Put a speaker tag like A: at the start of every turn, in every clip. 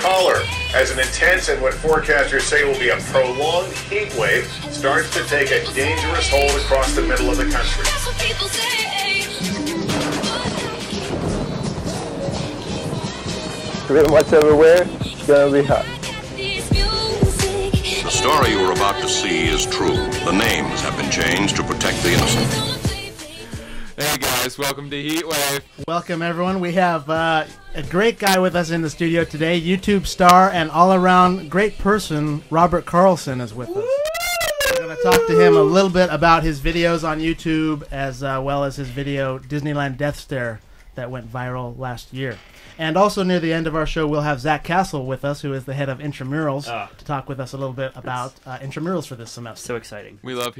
A: caller, as an intense and what forecasters say will be a prolonged heat wave starts to take a dangerous hold across the middle of the country.
B: Pretty much everywhere, it's gonna be hot.
C: The story you are about to see is true. The names have been changed to protect the innocent.
D: Hey guys, welcome to Heatwave.
E: Welcome everyone. We have a great guy with us in the studio today. YouTube star and all-around great person, Robert Carlson, is with us. We're going to talk to him a little bit about his videos on YouTube, as well as his video Disneyland Death Stare that went viral last year. And also near the end of our show, we'll have Zach Castle with us, who is the head of Intramurals, to talk with us a little bit about Intramurals for this semester.
F: So exciting.
D: We love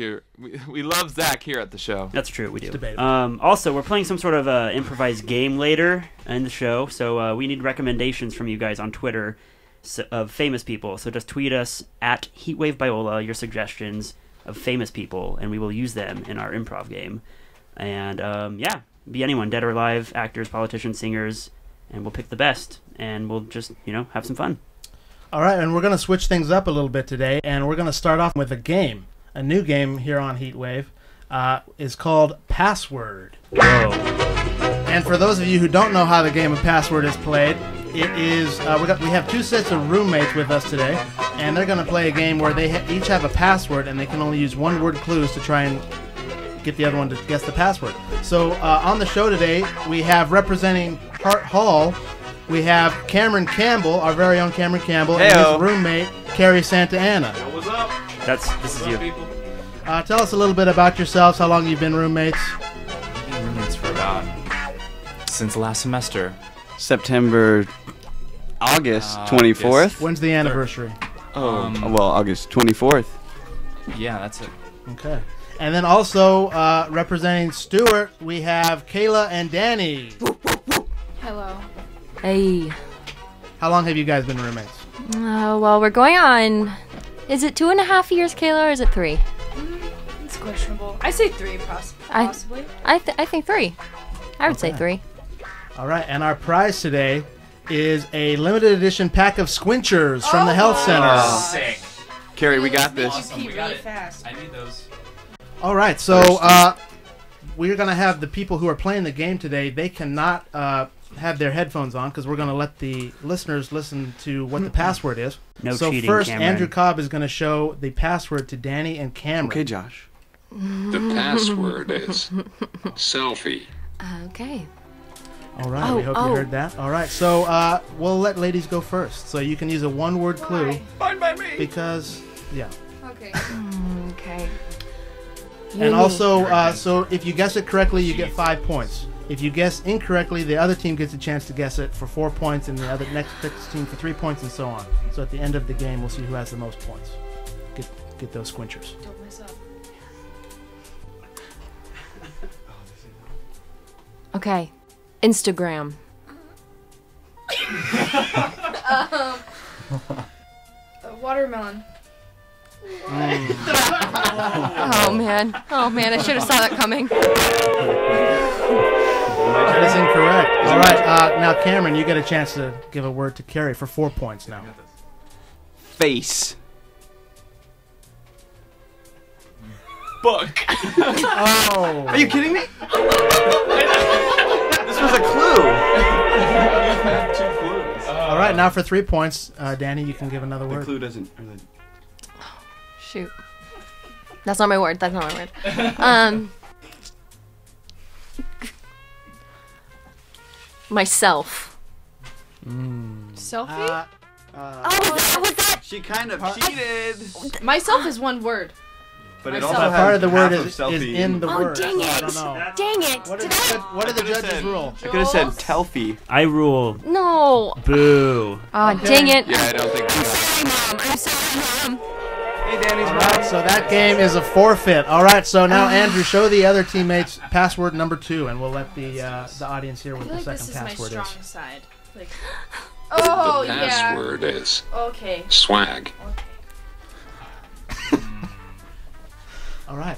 D: Zach here at the show.
F: That's true, we do.
E: It's debatable.
F: Also, we're playing some sort of improvised game later in the show, so we need recommendations from you guys on Twitter of famous people. So just tweet us at Heatwave Biola your suggestions of famous people, and we will use them in our improv game. And yeah, be anyone, dead or alive, actors, politicians, singers. And we'll pick the best, and we'll just, have some fun.
E: All right, and we're going to switch things up a little bit today, and we're going to start off with a game. A new game here on Heatwave is called Password.
F: Whoa.
E: And for those of you who don't know how the game of Password is played, it is we have two sets of roommates with us today, and they're going to play a game where they each have a password, and they can only use one-word clues to try and get the other one to guess the password. So on the show today, we have representing Hart Hall, we have Cameron Campbell, our very own Cameron Campbell, and his roommate, Cary Santa Ana.
G: What's up?
F: This is you.
G: People?
E: Tell us a little bit about yourselves, how long you've been roommates.
G: I've been roommates for since last semester.
B: August 24th.
E: When's the anniversary?
B: August 24th.
G: Yeah, that's it.
E: Okay. And then also representing Stewart, we have Kayla and Dani.
H: Hello. Hey.
E: How long have you guys been roommates?
H: Well, we're going on. Is it 2.5 years, Kayla, or is it 3?
I: It's questionable. I say 3, possibly.
H: I think 3. I would say 3.
E: All right, and our prize today is a limited edition pack of Squinchers from the Health Center.
G: Sick.
B: Cary, we got this.
I: Awesome. We got it fast.
G: I need those.
E: All right, so we're going to have the people who are playing the game today, they cannot have their headphones on because we're going to let the listeners listen to what the password is.
F: No
E: so
F: cheating,
E: first,
F: Cameron.
E: Andrew Cobb is going to show the password to Dani and Cameron.
B: Okay, Josh.
C: The password is selfie.
H: Okay.
E: All right, we hope you heard that. All right, so we'll let ladies go first. So you can use a one-word clue.
G: Fine by me.
E: Because, yeah.
I: Okay.
H: Okay.
E: And also, so if you guess it correctly, you get 5 points. If you guess incorrectly, the other team gets a chance to guess it for 4 points, and the other next team for 3 points, and so on. So at the end of the game, we'll see who has the most points. Get those Squinchers.
I: Don't mess up.
H: Okay. Instagram.
I: Watermelon.
H: Oh man, I should have saw that coming.
E: That is incorrect. All right, now Cameron, you get a chance to give a word to Cary for 4 points now.
B: Face.
G: Book.
E: Oh.
B: Are you kidding me? This was a clue.
G: Two clues.
E: All right, now for 3 points, Dani, you can give another
B: The
E: word.
B: clue doesn't.
H: Shoot. That's not my word. Myself.
I: Selfie?
H: Was that?
B: She kind of cheated.
I: Myself is one word.
B: But it
I: Myself.
B: also has
E: Part of the word
B: half
E: is
B: selfie
E: in the word.
H: Dang
E: so I
H: it!
E: don't know.
H: Dang it!
E: What did the judges rule?
B: I could have said Telfie.
F: I rule.
H: No.
F: Boo.
H: Oh, dang it!
C: Yeah, I don't think
H: I'm sorry, Mom.
B: Hey, Danny's
E: All right, so that game is a forfeit. All right, so now Andrew, show the other teammates password number 2, and we'll let the audience hear
I: I
E: what
I: feel
E: the
I: like
E: second
I: this is my
E: password
I: strong
E: is.
I: side. Like,
C: the password is
I: Okay.
C: swag.
E: All right.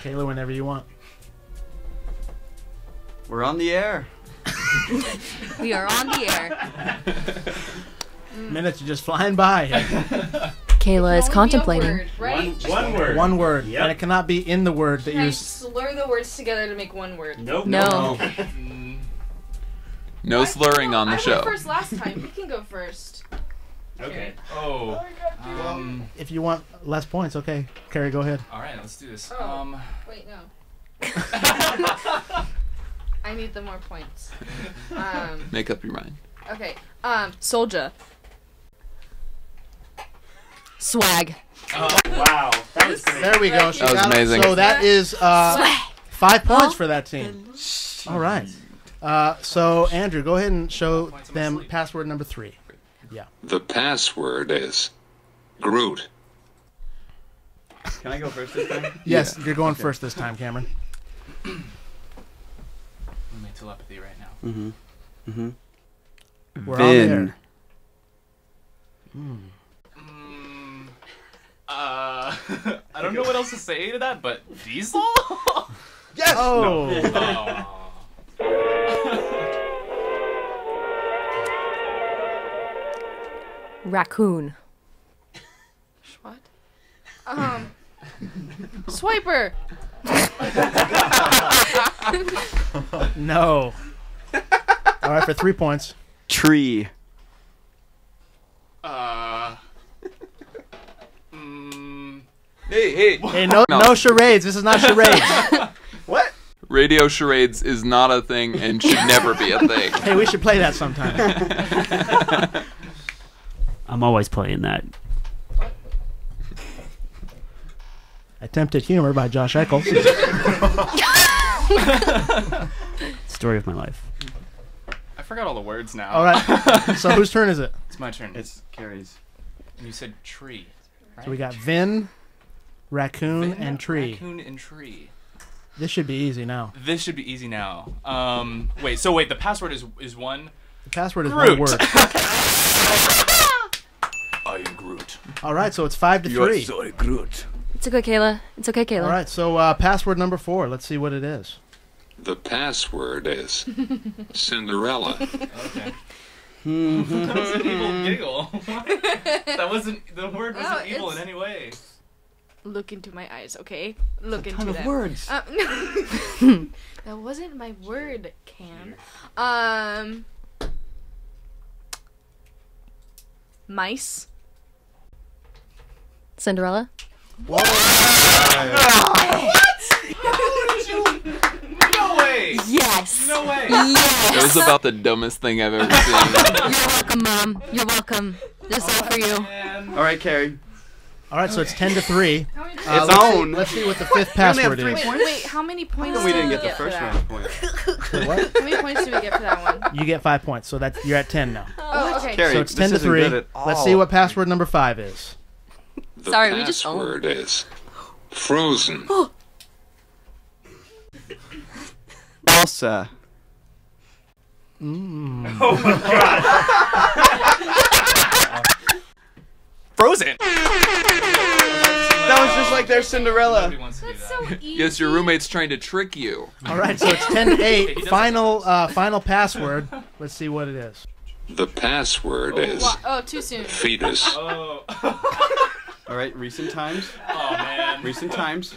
E: Kayla, whenever you want.
B: We're on the air.
H: We are on the air.
E: Minutes are just flying by.
H: Kayla is contemplating.
I: Word, right?
E: One word. One word.
F: Yep.
E: And it cannot be in the word that
I: Can I
E: you...
I: slur the words together to make one word?
F: Nope.
H: No.
D: No slurring on the
I: I
D: show.
I: went first last time. You can go first.
G: Okay. Oh.
E: If you want less points, okay. Cary, go ahead.
G: All right, let's do this.
I: Oh. Wait, no. I need the more points.
D: Make up your mind.
I: Okay. Soldier.
H: Swag.
F: Wow. That was great.
E: There we go. She
D: That was
E: got it.
D: amazing.
E: So that is 5 points for that team. All right. So, Andrew, go ahead and show them password number 3. Yeah.
C: The password is Groot.
B: Can I go first this time?
E: Yes, you're going first this time, Cameron.
G: I'm my telepathy right now.
E: We're on there.
G: I don't know what else to say to that, but Diesel?
E: Yes! Oh!
H: Raccoon.
I: What? Swiper.
E: No. All right, for 3 points.
B: Tree.
D: Hey.
E: Hey, no charades. This is not charades.
D: What? Radio charades is not a thing and should never be a thing.
E: Hey, we should play that sometime.
F: I'm always playing that.
E: Attempted Humor by Josh Eccles.
F: Story of my life.
G: I forgot all the words now.
E: All right. So whose turn is it?
G: It's my turn.
B: It's Cary's.
G: And you said tree. Right?
E: So we got Vin, Raccoon, and Tree.
G: Raccoon and tree.
E: This should be easy now.
G: This should be easy now. Wait, the password is one.
E: The password is
G: Groot.
E: one word.
C: I am Groot.
E: All right, so it's 5 to 3.
C: Sorry, Groot.
H: It's okay, Kayla. It's okay, Kayla.
E: All right, so password number 4. Let's see what it is.
C: The password is Cinderella.
G: Okay. That was an evil giggle. That wasn't, the word wasn't evil in any way.
I: Look into my eyes, okay? Look into
B: Ton
I: them.
B: of words.
I: That wasn't my word, Cam. Mice.
H: Cinderella.
G: What? No way!
H: Yes.
G: No way!
H: Yes.
D: That was about the dumbest thing I've ever seen.
H: You're welcome, Mom. You're welcome. This is all for you.
B: All right, Cary.
E: All right, so it's 10 to 3.
B: It's
E: let's
B: own.
E: Let's see what the 5th password is.
I: Wait, how many points
B: We
I: do
B: didn't
I: we
B: get the
I: get for
B: first
I: that?
B: round point.
E: Wait, what?
I: How many points do we get for that one?
E: You get 5 points, so that's you're at 10 now.
I: Oh, okay.
B: Cary,
E: So it's 10 to
B: this isn't
E: 3.
B: good at
E: Let's see
B: all.
E: what password number 5 is.
C: The
H: Sorry, we just
C: password is Frozen.
B: Elsa.
G: Frozen!
B: That was just like their Cinderella.
G: Nobody wants to do
I: That's
G: that.
I: so easy.
D: Yes, your roommate's trying to trick you.
E: All right, so it's 10 to 8.
G: doesn't-
E: Final password. Let's see what it is.
C: The password is
I: Oh, too soon.
C: fetus.
G: Oh.
B: All right, recent times.
G: Oh, man.
B: Recent times.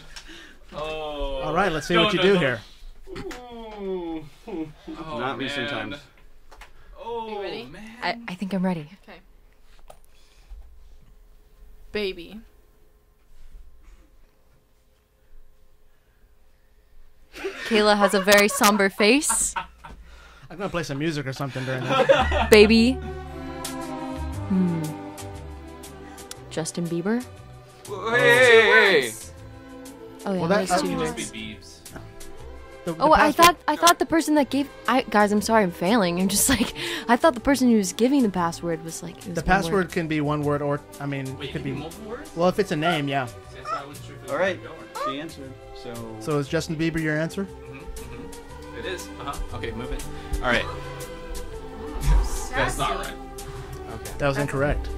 G: Oh.
E: All right, let's see what you do here.
G: Ooh. Oh,
B: Not recent
G: man.
B: times.
G: Oh,
I: You ready?
G: man.
H: I think I'm ready.
I: Okay. Baby.
H: Kayla has a very somber face.
E: I'm going to play some music or something during that.
H: Baby. Justin Bieber.
D: Hey!
H: Oh yeah,
E: Well,
H: that's
E: that-
H: two
G: It must
H: words.
G: be Beebs.
E: The
H: Oh, I
E: password-
H: thought the person that gave. Guys, I'm sorry, I'm failing. I'm just like, I thought the person who was giving the password was like. It was
E: The
H: one
E: password
H: word.
E: can be one word or, I mean,
G: Wait,
E: it could
G: it
E: be.
G: multiple words?
E: Well, if it's a name, yeah.
G: That's why I wasn't sure if it was
B: All right,
G: going.
B: the answer. So.
E: So is Justin Bieber your answer?
G: It is. Okay, move it. All right. That's not right.
B: Okay.
E: That was incorrect.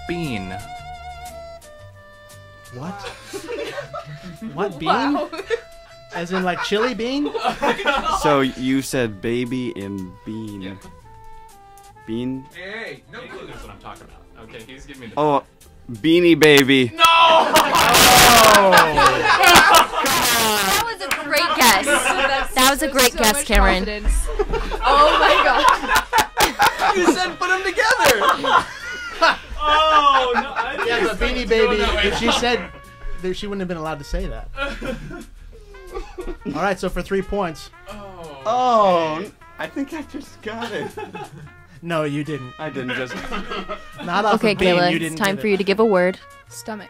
G: Bean.
E: What? What bean?
I: Wow.
E: As in like chili bean?
B: So you said baby and bean.
G: Yeah.
B: Bean?
G: Hey, no clue. That's what I'm talking about. Okay, he's giving me the...
B: Oh, Beanie Baby.
G: No!
H: That was a great guess. That was a great guess, Cameron.
I: Oh my god.
B: You said put them together.
G: Oh, no.
E: Yeah, but Beanie Baby, if she said, she wouldn't have been allowed to say that. All right, so for 3 points.
B: Oh, I think I just got it.
E: No, you didn't.
B: I didn't just.
E: Not off
H: Okay,
E: of bean,
H: Kayla,
E: you
H: it's
E: didn't
H: time
E: get
H: for
E: it.
H: you to give a word.
I: Stomach.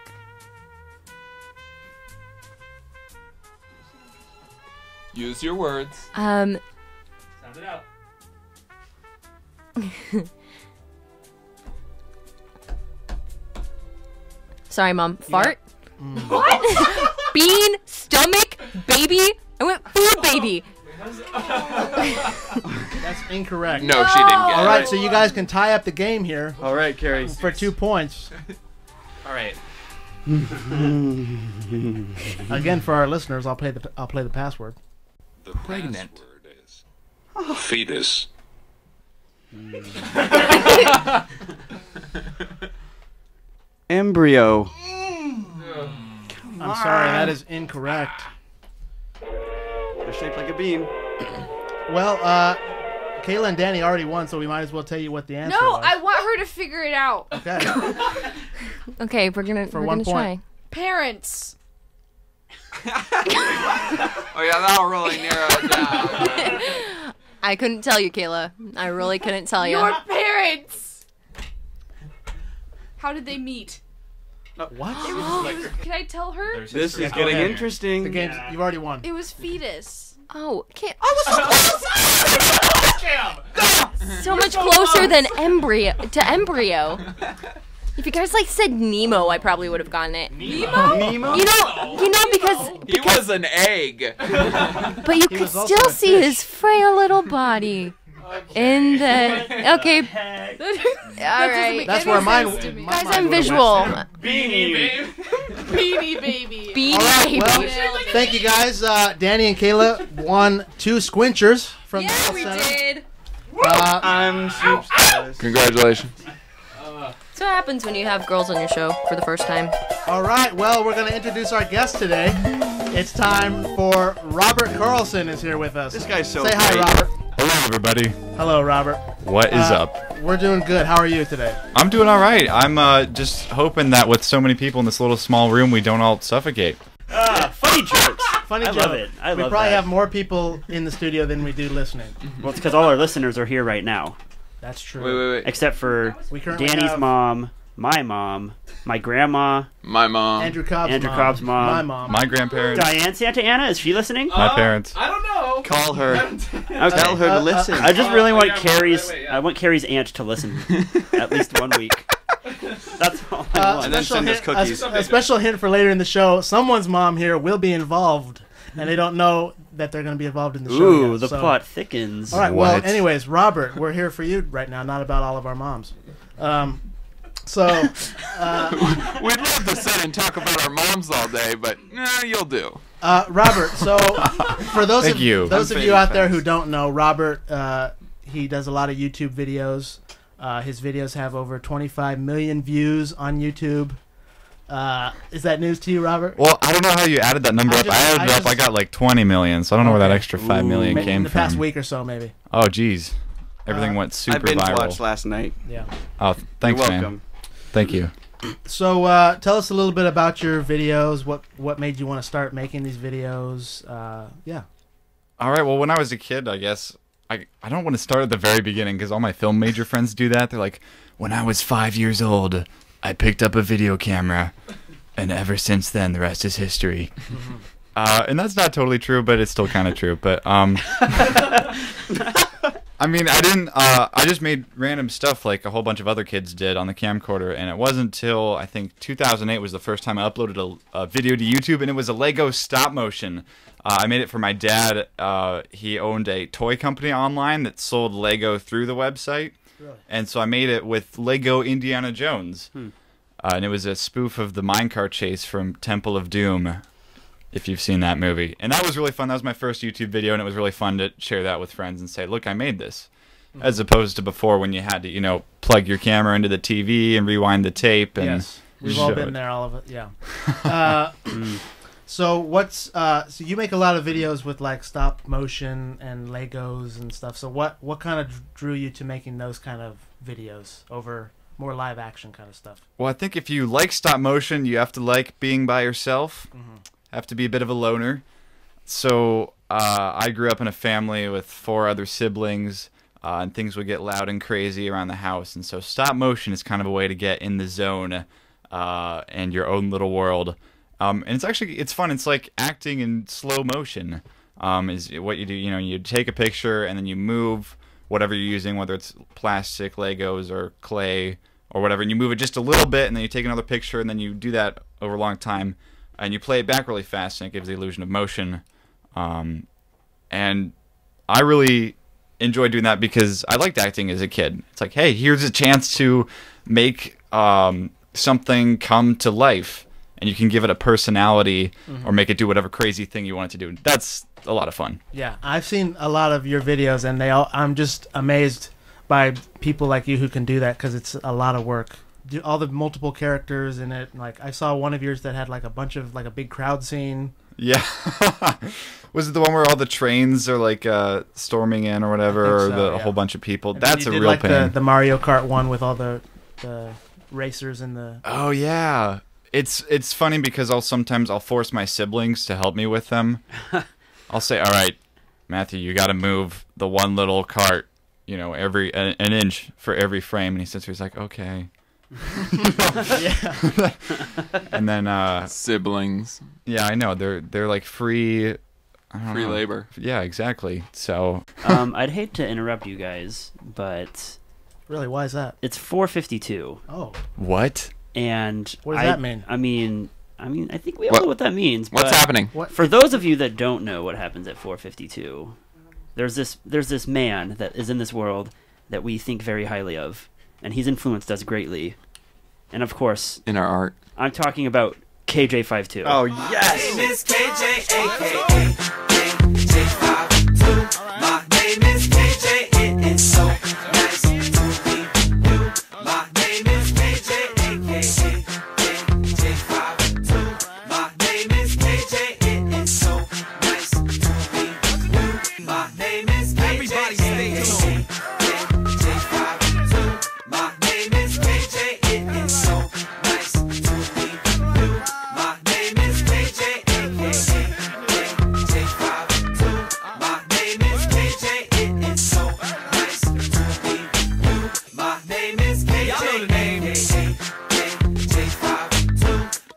D: Use your words.
G: Sound it out.
H: Sorry, Mom. Fart? What? Bean, stomach, baby? I went food baby.
E: That's incorrect.
D: No, she didn't get it.
E: All right, so you guys can tie up the game here
B: All right, Cary.
E: for 2 points.
G: All right.
E: Again, for our listeners, I'll play the password.
C: The
G: Pregnant.
C: password is fetus.
B: Embryo.
E: I'm sorry, that is incorrect.
B: They're shaped like a bean.
E: Well, Kayla and Dani already won, so we might as well tell you what the answer
I: No,
E: was.
I: I want her to figure it out.
E: Okay.
H: Okay, we're gonna
E: For 1
H: try.
E: point.
I: Parents.
D: Oh yeah, that'll really narrow it down.
H: I couldn't tell you, Kayla. I really couldn't tell you.
I: Your parents. How did they meet?
E: What?
I: Can I tell her?
B: This is
E: Yeah, go
B: getting
E: ahead.
B: interesting.
E: The game's, you've already won.
I: It was fetus.
H: Oh, I was so much closer than embryo. If you guys said Nemo, I probably would have gotten it.
B: Nemo?
H: You know because
D: He was an egg.
H: but you could
E: was also
H: still
E: a
H: see
E: fish.
H: his frail little body in the. Okay, all right.
E: That's where mine.
I: sense to me.
E: my
H: Guys,
E: mind
H: I'm
E: would've
H: visual.
E: went.
G: Beanie Baby.
I: Beanie baby.
H: Beanie
E: All right,
H: baby.
E: well,
I: Nailed it.
E: thank you guys. Dani and Kayla won 2 squinchers from the
H: Yeah,
E: Health
H: we
E: Center.
H: did.
B: I'm superstitious.
D: Congratulations.
H: That's what happens when you have girls on your show for the first time.
E: All right, well, we're going to introduce our guest today. It's time for Robert Carlson is here with us.
B: This guy's so
E: Say hi,
B: great.
E: Robert.
J: Hello, everybody.
E: Hello, Robert.
J: What is
E: Uh,
J: up?
E: We're doing good. How are you today?
J: I'm doing all right. I'm just hoping that with so many people in this little small room, we don't all suffocate.
F: Funny jokes.
E: Funny
F: I
E: joke.
F: love it. I
E: we
F: love
E: probably
F: that.
E: have more people in the studio than we do listening.
F: Well, it's because all our listeners are here right now,
E: That's true.
D: Wait.
F: except for
E: We currently
F: Danny's
E: have
F: mom, my grandma,
D: My mom.
E: Andrew Cobb's
F: Cobb's mom.
E: my mom.
J: My grandparents,
F: Diane Santa Ana. Is she listening?
J: my parents.
G: I don't know.
B: Call her.
F: Okay.
B: Tell her to listen.
F: I just really want
G: yeah,
F: Carrie's.
G: wait, yeah.
F: I want Carrie's aunt to listen at least 1 week. That's all I want.
B: And then send us cookies.
E: A special hint for later in the show. Someone's mom here will be involved, and they don't know that they're going to be involved in the show
F: Ooh,
E: yet,
F: the
E: so-
F: plot thickens.
E: All right. Well,
J: What?
E: anyways, Robert, we're here for you right now, not about all of our moms. So,
D: We'd love to sit and talk about our moms all day, but you'll do.
E: Robert. So, for those
J: Thank
E: of
J: you.
E: those
B: I'm
E: of you
B: fading
E: out there who
B: fast.
E: don't know, Robert, he does a lot of YouTube videos. His videos have over 25 million views on YouTube. Is that news to you, Robert?
J: Well, I don't know how you added that number
E: I
J: up.
E: just-
J: I added
E: I
J: it up.
E: just-
J: I got like 20 million, so I don't know where that
E: Okay.
J: extra 5 million
E: Maybe
J: came
E: in the past
J: from.
E: week or so, maybe.
J: Oh, geez. Everything went
B: I
J: super
B: binge
J: viral.
B: watched last night.
E: Yeah.
J: Oh, thanks,
B: You're
J: man.
B: welcome.
J: Thank you.
E: So, tell us a little bit about your videos. What made you want to start making these videos? Yeah.
J: All right. Well, when I was a kid, I guess I don't want to start at the very beginning because all my film major friends do that. They're like, when I was 5 years old, I picked up a video camera, and ever since then, the rest is history. And that's not totally true, but it's still kind of true. But I mean, I didn't. I just made random stuff like a whole bunch of other kids did on the camcorder, and it wasn't until I think 2008 was the first time I uploaded a video to YouTube, and it was a Lego stop motion. I made it for my dad. He owned a toy company online that sold Lego through the website, and so I made it with Lego Indiana Jones, and it was a spoof of the minecart chase from Temple of Doom. if you've seen that movie. And that was really fun. That was my first YouTube video, and it was really fun to share that with friends and say, look, I made this. As opposed to before when you had to, you know, plug your camera into the TV and rewind the tape. And
E: yes, we've all been there, all of it, yeah. So so you make a lot of videos with like stop motion and Legos and stuff. So what kind of drew you to making those kind of videos over more live action kind of stuff?
J: Well, I think if you like stop motion, you have to like being by yourself. Have to be a bit of a loner. So I grew up in a family with 4 other siblings, and things would get loud and crazy around the house. And so stop motion is kind of a way to get in the zone and your own little world. And it's fun. It's like acting in slow motion is what you do. You know, you take a picture and then you move whatever you're using, whether it's plastic, Legos, or clay, or whatever, and you move it just a little bit, and then you take another picture, and then you do that over a long time, and you play it back really fast, and it gives the illusion of motion. And I really enjoyed doing that because I liked acting as a kid. It's like, hey, here's a chance to make something come to life, and you can give it a personality or make it do whatever crazy thing you want it to do. That's a lot of fun.
E: Yeah, I've seen a lot of your videos, and I'm just amazed by people like you who can do that because it's a lot of work. All the multiple characters in it. Like I saw one of yours that had like a bunch of like a big crowd scene.
J: Yeah. Was it the one where all the trains are like storming in or whatever, or a whole bunch of people?
E: And
J: that's a real
E: like
J: pain.
E: The Mario Kart one with all the racers and the.
J: Oh yeah, it's funny because sometimes I'll force my siblings to help me with them. I'll say, all right, Matthew, you got to move the one little cart, you know, an inch for every frame, and he sits there, he's like, okay.
E: Yeah.
J: And then
D: siblings.
J: Yeah, I know they're like free.
D: Free labor.
J: Yeah, exactly. So
F: I'd hate to interrupt you guys, but
E: really, why is that?
F: It's 4:52.
E: Oh.
J: What?
F: And
E: what does that mean?
F: I mean, I think we all know what that means.
D: What's happening?
F: For those of you that don't know what happens at 4:52, there's this man that is in this world that we think very highly of, and he's influenced us greatly. And of course,
D: in our art,
F: I'm talking about KJ52.
J: Oh yes.
K: My name is KJ, aka KJ52. My name is KJ. It is so nice to meet you. My name is KJ, aka KJ52. My name is KJ. It is so nice to meet you. My name is KJ. Everybody stay tuned. KJ52. My name is KJ. It is so nice to meet you. My name is KJ, aka KJ52. My name is KJ. It is so nice to meet you. My name is KJ, aka KJ52.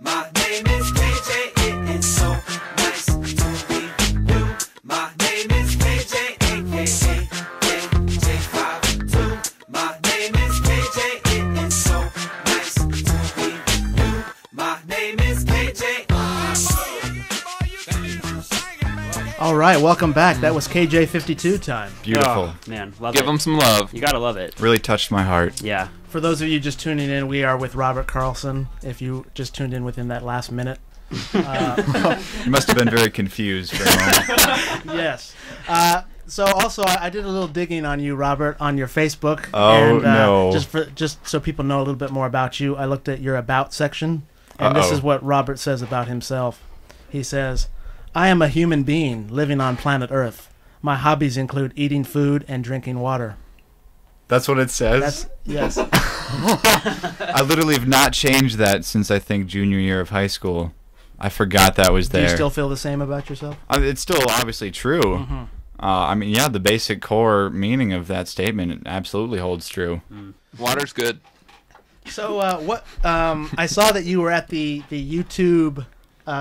K: My name is KJ. It is so nice to meet you. My name is KJ, aka KJ52. My name is KJ. It is so nice to meet you. My name is KJ.
E: All right, welcome back. That was KJ52 time.
J: Beautiful.
F: Oh, man, love
D: Give
F: it.
D: them some love.
F: You gotta love it.
J: Really touched my heart.
F: Yeah.
E: For those of you just tuning in, we are with Robert Carlson. If you just tuned in within that last minute.
J: You must have been very confused for a moment.
E: Yes. So also, I did a little digging on you, Robert, on your Facebook.
J: Oh,
E: and,
J: no.
E: Just so people know a little bit more about you, I looked at your About section, and this is what Robert says about himself. He says, I am a human being living on planet Earth. My hobbies include eating food and drinking water.
J: That's what it says?
E: Yes.
J: I literally have not changed that since, I think, junior year of high school. I forgot that was there.
E: Do you still feel the same about yourself?
J: It's still obviously true.
E: Mm-hmm.
J: I mean, yeah, the basic core meaning of that statement absolutely holds true.
D: Water's good.
E: So, I saw that you were at the YouTube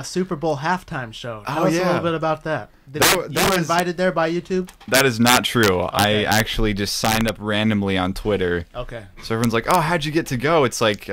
E: Super Bowl halftime show. Tell us a little bit about that. You were invited there by YouTube?
J: That is not true. Okay. I actually just signed up randomly on Twitter.
E: Okay.
J: So everyone's like, oh, how'd you get to go? It's like,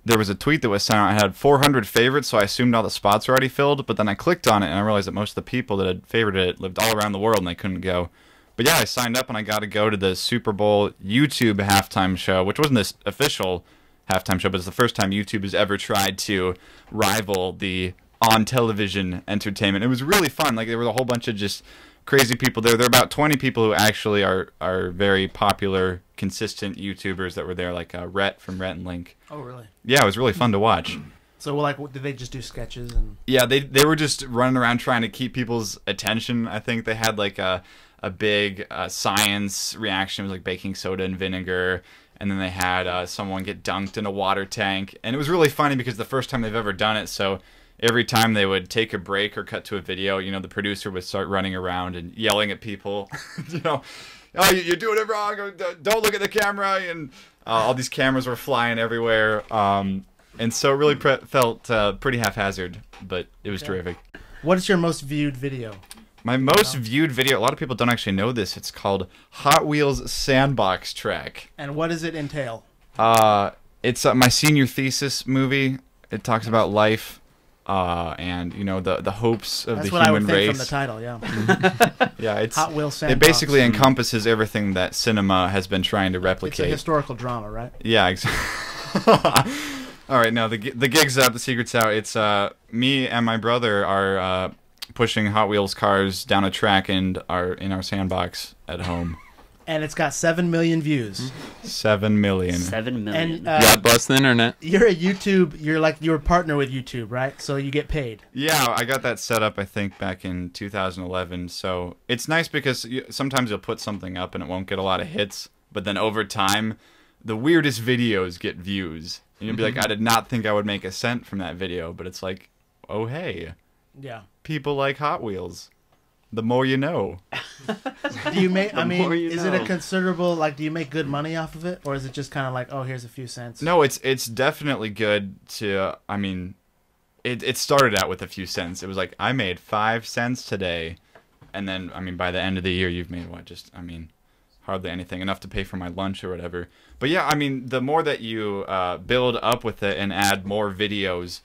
J: there was a tweet that was sent out. I had 400 favorites, so I assumed all the spots were already filled. But then I clicked on it, and I realized that most of the people that had favorited it lived all around the world, and they couldn't go. But yeah, I signed up, and I got to go to the Super Bowl YouTube halftime show, which wasn't this official halftime show, but it's the first time YouTube has ever tried to rival the on television entertainment. It was really fun. Like there was a whole bunch of just crazy people there. There are about 20 people who actually are very popular, consistent YouTubers that were there, like Rhett from Rhett and Link.
E: Oh, really?
J: Yeah, it was really fun to watch.
E: So, like, did they just do sketches? And
J: Yeah, they were just running around trying to keep people's attention. I think they had like a big science reaction. It was like baking soda and vinegar. And then they had someone get dunked in a water tank. And it was really funny because the first time they've ever done it, so every time they would take a break or cut to a video, you know, the producer would start running around and yelling at people, you know, oh, you're doing it wrong, or don't look at the camera, and all these cameras were flying everywhere, and so it really felt pretty haphazard, but it was terrific.
E: What is your most viewed video?
J: My most viewed video, a lot of people don't actually know this, it's called Hot Wheels Sandbox Track.
E: And what does it entail?
J: It's my senior thesis movie. It talks about life. And you know the hopes of
E: That's
J: the
E: what
J: human
E: I would think
J: race.
E: from the title, yeah.
J: Yeah, it's
E: Hot Wheels
J: It
E: Sandbox.
J: basically encompasses everything that cinema has been trying to replicate.
E: It's a historical drama, right?
J: Yeah, exactly. All right, now the gig's up, the secret's out. It's me and my brother are pushing Hot Wheels cars down a track and are in our sandbox at home.
E: And it's got 7 million views.
J: 7 million.
F: 7 million.
E: And,
D: God bless the internet.
E: You're a YouTube. You're a partner with YouTube, right? So you get paid.
J: Yeah, I got that set up, I think, back in 2011. So it's nice because sometimes you'll put something up and it won't get a lot of hits, but then over time, the weirdest videos get views. And you'll be like, I did not think I would make a cent from that video, but it's like, oh hey,
E: Yeah.
J: people like Hot Wheels. The more you know.
E: Do you make? I mean, is it a
J: know.
E: considerable? Like, do you make good money off of it, or is it just kind of like, oh, here's a few cents?
J: No, it's definitely good to. I mean, it started out with a few cents. It was like I made 5 cents today, and then I mean by the end of the year you've made what? Just I mean, hardly anything, enough to pay for my lunch or whatever. But yeah, I mean, the more that you build up with it and add more videos,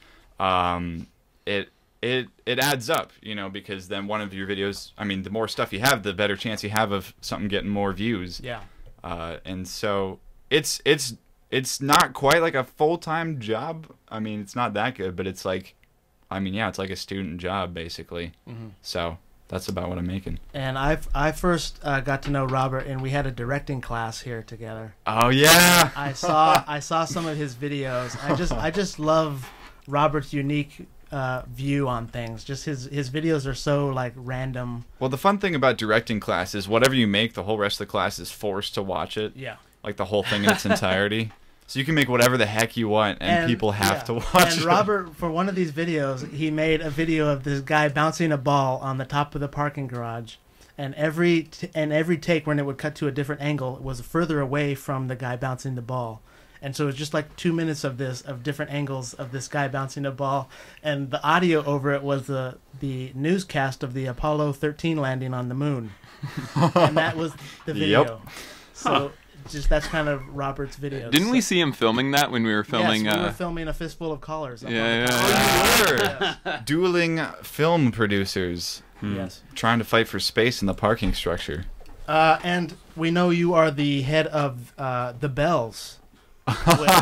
J: it adds up, you know, because then one of your videos, I mean, the more stuff you have, the better chance you have of something getting more views.
E: Yeah.
J: And so it's not quite like a full-time job. I mean, it's not that good, but it's like, I mean, yeah, it's like a student job basically.
E: Mhm.
J: So that's about what I'm making.
E: And I first got to know Robert, and we had a directing class here together.
J: Oh yeah.
E: I saw some of his videos. I just love Robert's unique view on things. Just his videos are so like random.
J: Well, the fun thing about directing class is whatever you make, the whole rest of the class is forced to watch it.
E: Yeah.
J: Like the whole thing in its entirety. So you can make whatever the heck you want, and people have to watch it.
E: And Robert, for one of these videos, he made a video of this guy bouncing a ball on the top of the parking garage, and every take when it would cut to a different angle was further away from the guy bouncing the ball. And so it was just like 2 minutes of different angles of this guy bouncing a ball, and the audio over it was the newscast of the Apollo 13 landing on the moon, and that was the video.
J: Yep.
E: So just that's kind of Robert's videos.
D: Didn't we see him filming that when we were filming?
E: Yes, we were filming A Fistful of Collars.
J: Yeah. Dueling film producers.
E: Yes.
J: Trying to fight for space in the parking structure.
E: And we know you are the head of the Bells.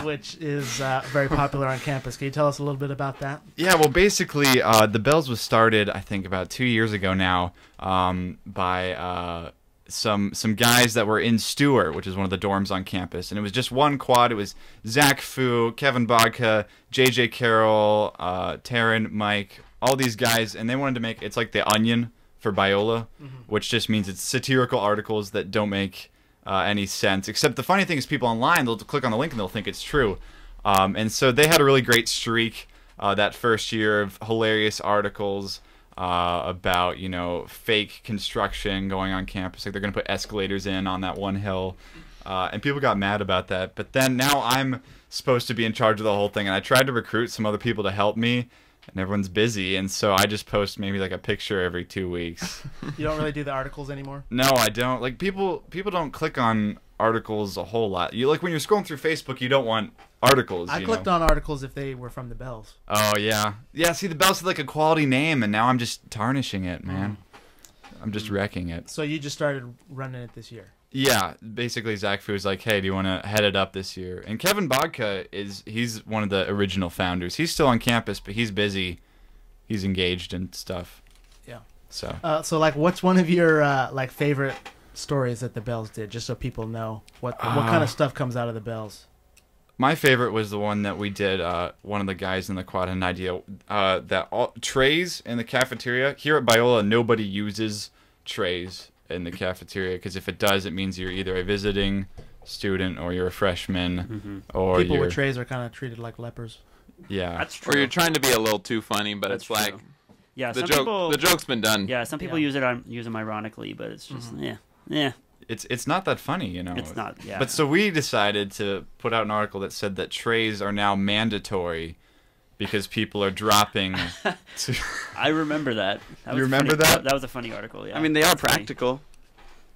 E: which is very popular on campus. Can you tell us a little bit about that?
J: Yeah, well, basically, the Bells was started, I think, about 2 years ago now, by some guys that were in Stewart, which is one of the dorms on campus. And it was just one quad. It was Zach Fu, Kevin Bodka, JJ Carroll, Taryn, Mike, all these guys. And they wanted to make, it's like the Onion for Biola, which just means it's satirical articles that don't make any sense. Except the funny thing is people online, they'll click on the link and they'll think it's true. And so they had a really great streak that first year of hilarious articles about, you know, fake construction going on campus. Like they're going to put escalators in on that one hill. And people got mad about that. But then now I'm supposed to be in charge of the whole thing. And I tried to recruit some other people to help me. And everyone's busy, and so I just post maybe like a picture every 2 weeks.
E: You don't really do the articles anymore?
J: No, I don't. Like people don't click on articles a whole lot. You like when you're scrolling through Facebook, you don't want articles.
E: I clicked on articles if they were from the Bells.
J: Oh yeah, yeah. See, the Bells had like a quality name, and now I'm just tarnishing it, man. I'm just wrecking it.
E: So you just started running it this year?
J: Yeah, basically Zach Fu was like, hey, do you want to head it up this year? And Kevin Bodka he's one of the original founders. He's still on campus, but he's busy he's engaged and stuff.
E: Yeah.
J: So
E: like, what's one of your like favorite stories that the Bells did, just so people know what kind of stuff comes out of the Bells?
J: My favorite was the one that we did. One of the guys in the quad had an idea that all trays in the cafeteria here at Biola, nobody uses trays in the cafeteria, because if it does, it means you're either a visiting student or you're a freshman, or
E: people with trays are kind of treated like lepers.
J: Yeah,
F: that's true.
D: Or you're trying to be a little too funny, but
F: That's
D: it's like,
F: true. Yeah,
D: the joke's been done.
F: Yeah, some people use them ironically, but it's just yeah.
J: It's not that funny, you know.
F: It's not, yeah.
J: But so we decided to put out an article that said that trays are now mandatory because people are dropping.
F: I remember that.
J: You remember that?
F: That was a funny article. Yeah.
B: I mean, they are practical.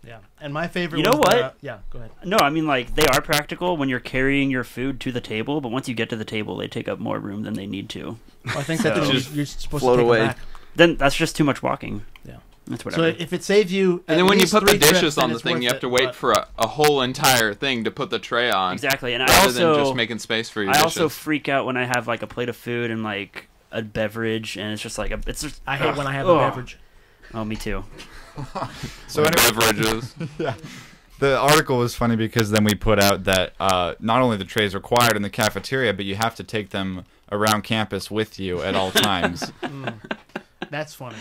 E: Yeah, and my favorite.
F: You know
E: was
F: what?
E: yeah, go ahead.
F: No, I mean, like, they are practical when you're carrying your food to the table, but once you get to the table, they take up more room than they need to.
E: Well, I think that you're supposed
B: float
E: to take
B: away.
E: them back.
F: Then that's just too much walking.
E: Yeah.
F: That's
E: So
F: whatever.
E: if it saves you,
D: And then when you
E: least
D: put the
E: 3 trips,
D: dishes
E: then
D: on the
E: it's
D: thing,
E: worth
D: you have
E: it,
D: to wait
E: but-
D: for a whole entire thing to put the tray on.
F: Exactly, and I
D: rather
F: also
D: than just making space for your
F: I also
D: dishes.
F: freak out when I have like a plate of food and like a beverage, and it's just like it's just.
E: I hate when I have a beverage.
F: Oh, me too.
J: So anyway,
D: beverages.
J: Yeah. The article was funny because then we put out that not only the trays are required in the cafeteria, but you have to take them around campus with you at all times.
E: That's funny.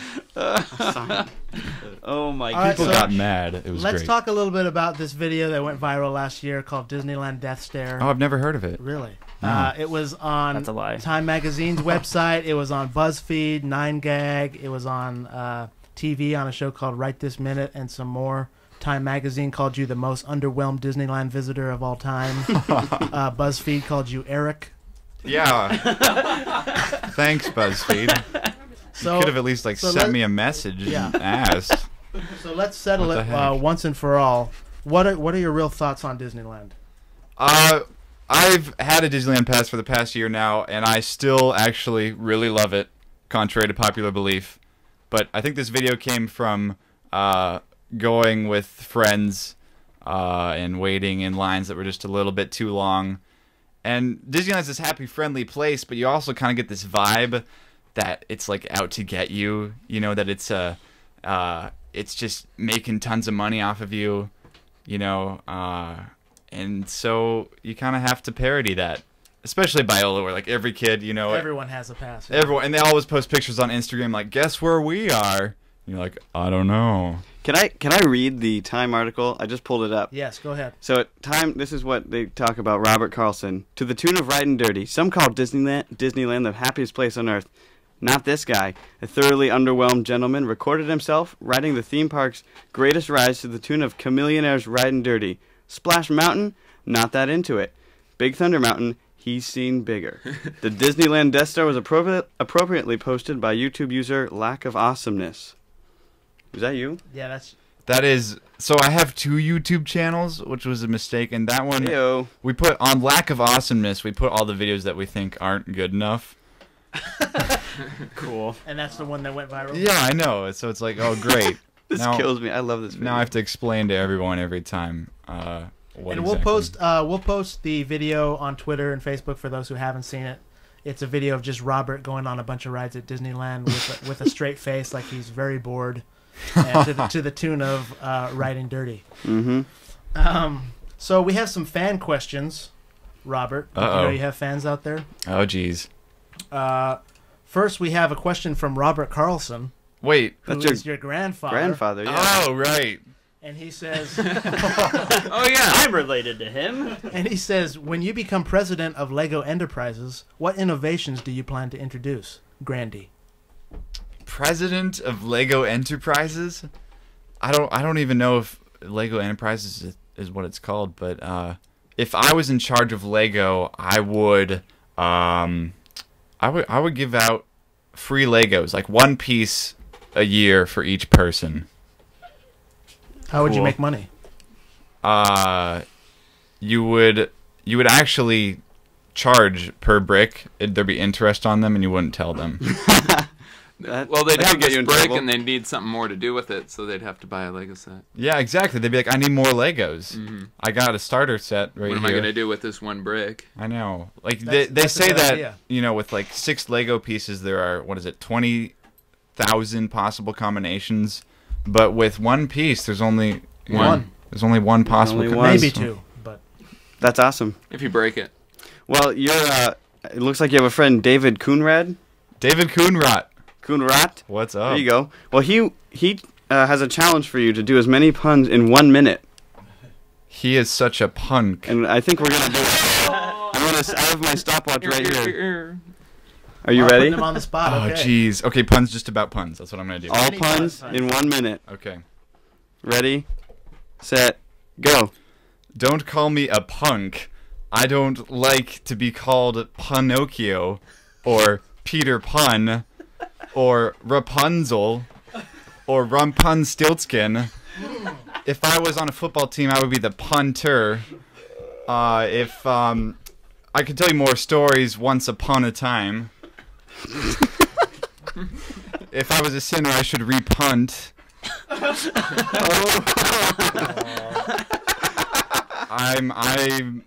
F: Oh my
E: All right,
F: god.
J: People
E: so
J: got mad. It was
E: Let's
J: great.
E: talk a little bit about this video that went viral last year called Disneyland Death Stare.
J: Oh, I've never heard of it.
E: Really?
J: No.
E: It was on
F: That's a lie.
E: Time Magazine's website. It was on BuzzFeed, 9gag. It was on TV on a show called Right This Minute and some more. Time Magazine called you the most underwhelmed Disneyland visitor of all time. BuzzFeed called you Eric.
J: Yeah. Thanks, BuzzFeed.
E: So,
J: You could have at least sent me a message and asked.
E: So let's settle
J: What the
E: it
J: heck?
E: once and for all. What are your real thoughts on Disneyland?
J: I've had a Disneyland pass for the past year now, and I still actually really love it, contrary to popular belief. But I think this video came from going with friends and waiting in lines that were just a little bit too long. And Disneyland's this happy, friendly place, but you also kind of get this vibe that it's like out to get you. You know, that it's just making tons of money off of you. You know, and so you kind of have to parody that, especially Biola, where like every kid, you know,
E: Everyone has a pass.
J: everyone, and they always post pictures on Instagram like, guess where we are. And you're like, I don't know.
B: Can I read the Time article? I just pulled it up.
E: Yes, go ahead.
B: So at Time, this is what they talk about Robert Carlson. To the tune of Riding Dirty, some call Disneyland the happiest place on earth. Not this guy. A thoroughly underwhelmed gentleman recorded himself riding the theme park's greatest rides to the tune of Chameleonaire's Riding Dirty. Splash Mountain? Not that into it. Big Thunder Mountain? He's seen bigger. The Disneyland Death Stare was appropriately posted by YouTube user Lack of Awesomeness. Was that you?
E: Yeah,
J: That is, so I have 2 YouTube channels, which was a mistake, and that one,
B: Heyo.
J: we put on Lack of Awesomeness, we put all the videos that we think aren't good enough.
F: Cool.
E: And that's the one that went viral?
J: Yeah, I know, so it's like, oh great.
B: This kills me. I love this video.
J: Now I have to explain to everyone every time what
E: And
J: exactly.
E: we'll post the video on Twitter and Facebook for those who haven't seen it. It's a video of just Robert going on a bunch of rides at Disneyland with a straight face, like he's very bored, and to the tune of Riding Dirty.
B: Mm-hmm.
E: So we have some fan questions, Robert. Did you know you have fans out there?
J: Oh geez.
E: First, we have a question from Robert Carlson.
J: Wait,
E: who is your grandfather?
B: Grandfather, yeah.
J: Oh right.
E: And he says,
F: "Oh yeah, I'm related to him."
E: And he says, "When you become president of Lego Enterprises, what innovations do you plan to introduce, Grandy?"
J: President of Lego Enterprises? I don't even know if Lego Enterprises is what it's called, but if I was in charge of Lego, I would give out free Legos, like 1 piece a year for each person.
E: How would you make money?
J: You would actually charge per brick. There'd be interest on them, and you wouldn't tell them.
D: Well, they'd
B: that
D: have
B: could get
D: this
B: you in
D: brick,
B: trouble.
D: and they'd need something more to do with it, so they'd have to buy a Lego set.
J: Yeah, exactly. They'd be like, I need more Legos. I got a starter set right here.
D: What am I going to do with this one brick?
J: I know. Like
E: That's
J: they
E: a
J: say
E: good
J: that,
E: idea.
J: you know, with like 6 Lego pieces, there are, 20,000 possible combinations. But with one piece, there's only
E: One.
J: There's only one possible
B: only
J: combination.
E: Maybe 2, but
B: That's awesome.
D: If you break it.
B: Well, you're. It looks like you have a friend, David Coonrad.
J: David Coonrot.
B: Coonrat.
J: What's up?
B: There you go. Well, he has a challenge for you to do as many puns in 1 minute.
J: He is such a punk.
B: And I think we're gonna do it. I have my stopwatch right here. Are you ready?
E: Putting him on the spot.
J: Oh,
E: Okay.
J: jeez. Okay, puns just about puns. That's what I'm going to do.
B: All
E: Any
B: puns
E: puns.
B: in 1 minute.
J: Okay.
B: Ready, set, go.
J: Don't call me a punk. I don't like to be called Pinocchio or Peter Pun or Rapunzel or Rumpelstiltskin. If I was on a football team, I would be the punter. If I could tell you more stories once upon a time. If I was a sinner, I should repunt. I'm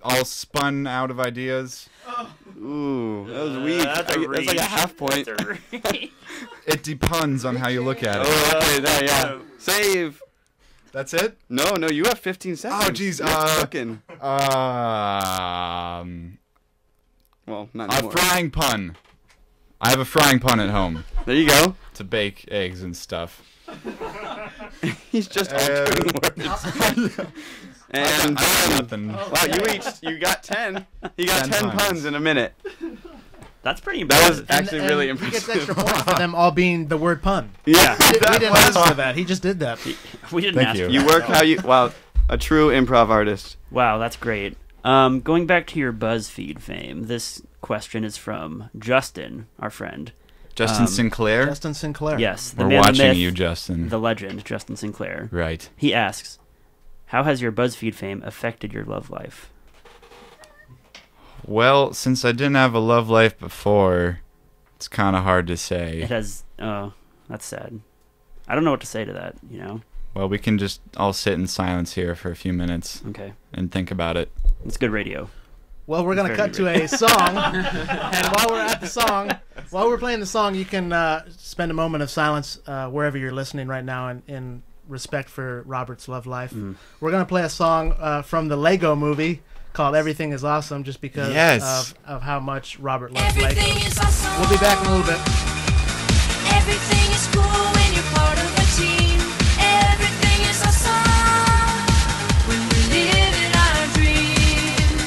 J: all spun out of ideas.
B: Ooh, that was weak. That's like a half point.
J: It depends on how you look at it.
B: Oh, okay, there, yeah. Save.
J: That's it?
B: No, you have 15 seconds.
J: Oh, jeez.
B: Well, not
J: a
B: anymore.
J: frying pan. I have a frying pan at home.
B: There you go.
J: To bake eggs and stuff.
B: He's just altering words. And
J: I got nothing.
B: Wow, you got 10. He got
J: 10
B: 10
J: puns.
B: puns in a minute.
F: That's pretty
B: That
F: impressive.
B: was actually really
E: He gets
B: impressive.
E: extra points for them all being the word pun.
B: Yeah.
E: We didn't ask for that. He just did that.
F: We didn't
J: Thank
F: ask
J: you.
F: for
B: You
F: that.
B: work how you. Wow, a true improv artist.
F: Wow, that's great. Going back to your BuzzFeed fame, this question is from Justin, our friend.
J: Justin Sinclair?
E: Justin Sinclair.
F: Yes, the
J: We're
F: man, the
J: watching
F: myth,
J: you, Justin.
F: the legend, Justin Sinclair.
J: Right.
F: He asks, how has your BuzzFeed fame affected your love life?
J: Well, since I didn't have a love life before, it's kind of hard to say.
F: It has, oh, that's sad. I don't know what to say to that, you know?
J: Well, we can just all sit in silence here for a few minutes
F: Okay.
J: and think about it.
F: It's good radio.
E: Well, we're going to cut to a song. And while we're at the song, while we're playing the song, you can spend a moment of silence wherever you're listening right now in respect for Robert's love life. We're going to play a song from the Lego movie called Everything is Awesome, just because of how much Robert loves Lego.
K: Awesome.
E: We'll be back in a little bit.
K: Everything is cool when you're part of a team. Everything is awesome when we live in our dream.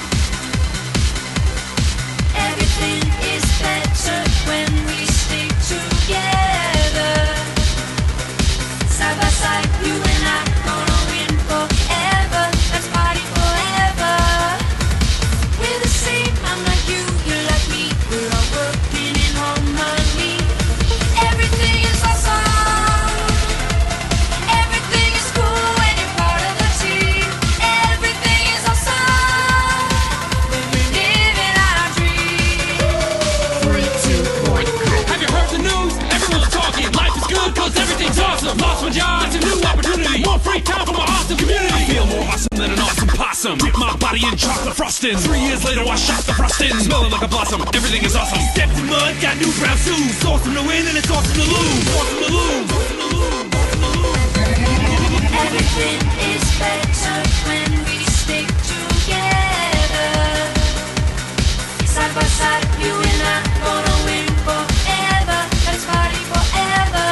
K: Everything is better when we stick together. Side by side, you and I gonna win forever. Let's party forever. We're the same, I'm like you, you're like me. We're all working in harmony. Everything is awesome. Everything is cool when you're part of the team. Everything is awesome when we live in our dream. 3, 2, 1, go.
L: Have you heard the news? Everyone's talking. Life is good cause everything's awesome. Lost my job, it's a new opportunity. More free time for my awesome community. I feel more awesome than an awesome possum. Dip my body in chocolate frosting. 3 years later I shot the frosting. Smelling like a blossom, everything is awesome. Stepped in mud, got new brown shoes. It's awesome to win and it's awesome to lose. Awesome to lose.
K: Everything is better when we stick together. Side by side, you and I gonna win forever. Let's party forever.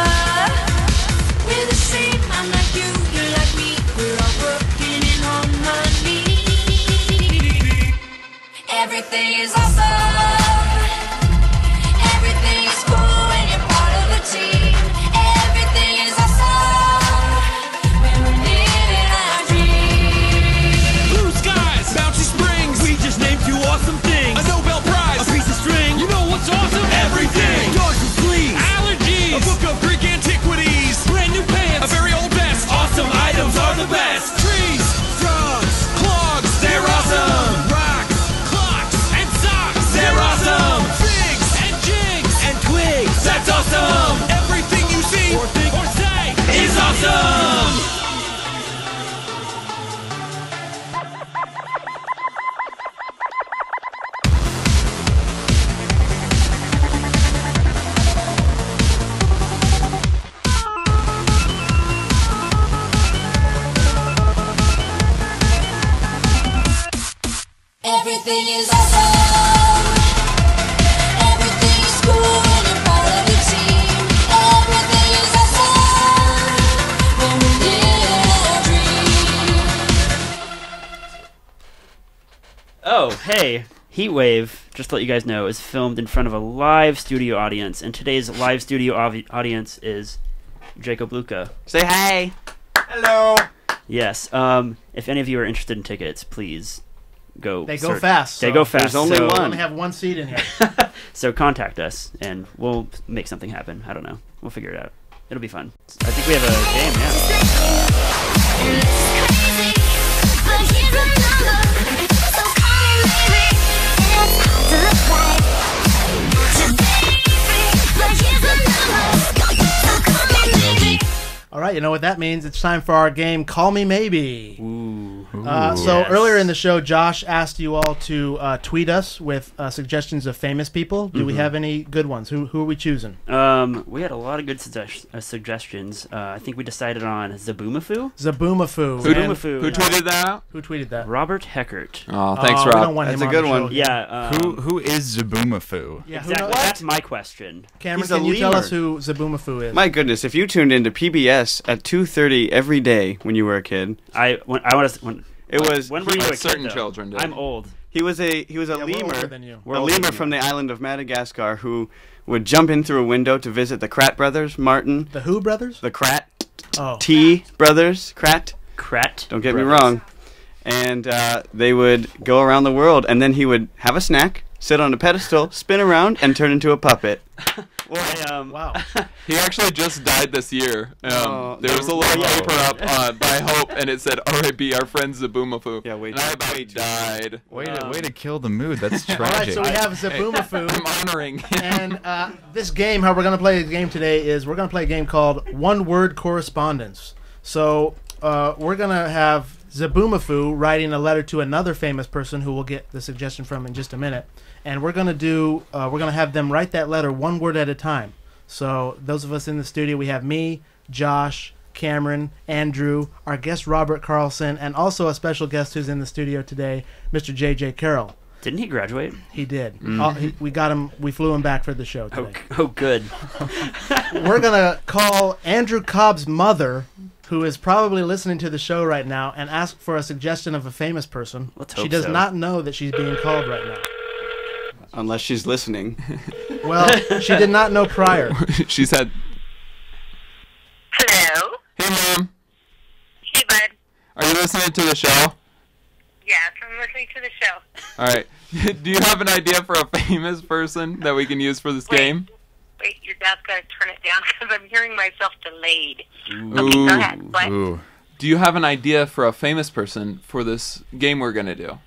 K: We're the same, I'm like you, you're like me. We're all working in harmony. Everything is awesome. Everything is cool when you're part of a team. Everything is awesome when we live in our dream.
L: Blue skies, bouncy springs. We just named 2 awesome things. A Nobel Prize, a piece of string. You know what's awesome? Everything. Dogs and fleas, allergies, a book of Greek antiquities, brand new pants, a very old vest. Awesome items are the best. Trees, frogs, clogs, they're awesome. Rocks, clocks, and socks.
K: Everything is awesome. Everything is cool when you're part of the team. Everything is awesome when we live our dream.
F: Oh, hey. Heatwave, just to let you guys know, is filmed in front of a live studio audience, and today's live studio audience is Jacob Luca.
B: Say hi.
J: Hello.
F: Yes. If any of you are interested in tickets, please go.
E: They go fast.
F: They go fast.
B: There's only
F: so,
B: one.
E: We only have one seat in here.
F: So contact us, and we'll make something happen. I don't know. We'll figure it out. It'll be fun. I think we have a game,
E: All right, you know what that means. It's time for our game, Call Me Maybe.
F: Ooh.
E: So earlier in the show, Josh asked you all to tweet us with suggestions of famous people. Do we have any good ones? Who are we choosing?
F: We had a lot of good suggestions. I think we decided on Zaboomafoo.
E: Zaboomafoo.
D: Who tweeted that out?
E: Who tweeted that?
F: Robert Heckert.
D: Oh, thanks,
E: We
D: Rob.
E: don't want
B: That's
E: him
B: a
E: on
B: good
E: the
B: one.
E: show.
F: Yeah.
J: Who is Zaboomafoo?
E: Yeah,
F: Exactly. That's my question.
E: Cameron,
B: He's a
E: can you tell
B: lemur.
E: us who Zaboomafoo is?
B: My goodness, if you tuned into PBS at 2:30 every day when you were a kid,
F: When
B: were
F: you a
D: certain
F: kid, though?
D: children did.
F: I'm old.
B: he was a
E: Yeah, we're older
B: lemur,
E: than you.
F: We're
B: a
F: older
B: lemur
F: than
B: from
F: you.
B: the island of Madagascar who would jump in through a window to visit the Krat brothers, Martin,
E: The Who brothers?
B: the Krat
E: Oh.
B: T brothers, Krat.
F: Krat.
B: Don't get me
F: brothers.
B: wrong. And they would go around the world, and then he would have a snack, sit on a pedestal, spin around, and turn into a puppet.
E: Wow.
D: He actually just died this year.
B: Oh,
D: there was a little
B: yeah.
D: paper up by Hope, and it said, "R.I.P. our friend Zaboomafoo."
B: Yeah, wait.
D: And I about died.
J: Way to kill the mood. That's
E: All right,
J: tragic.
E: so we have Zaboomafoo.
D: I'm honoring him.
E: And this game, how we're going to play the game today is we're going to play a game called One Word Correspondence. So we're going to have Zaboomafoo writing a letter to another famous person who we'll get the suggestion from in just a minute. And we're going to have them write that letter one word at a time. So those of us in the studio, we have me, Josh, Cameron, Andrew, our guest Robert Carlson, and also a special guest who's in the studio today, Mr. J.J. Carroll.
F: Didn't he graduate?
E: He did. We got him. We flew him back for the show today.
F: Oh, good.
E: We're gonna call Andrew Cobb's mother, who is probably listening to the show right now, and ask for a suggestion of a famous person.
F: Let's
E: She
F: hope
E: does
F: so.
E: not know that she's being called right now.
B: Unless she's listening.
E: Well, she did not know prior.
D: She said,
M: Hello.
D: "Hey, Mom,
M: Hey, bud.
D: are you listening to the show?"
M: Yes, I'm listening to the show.
D: All right. Do you have an idea for a famous person that we can use for this game?
M: Wait, your dad's got to turn it down because I'm hearing myself delayed.
D: Ooh.
M: Okay, go ahead. What?
J: Ooh.
D: Do you have an idea for a famous person for this game we're gonna do?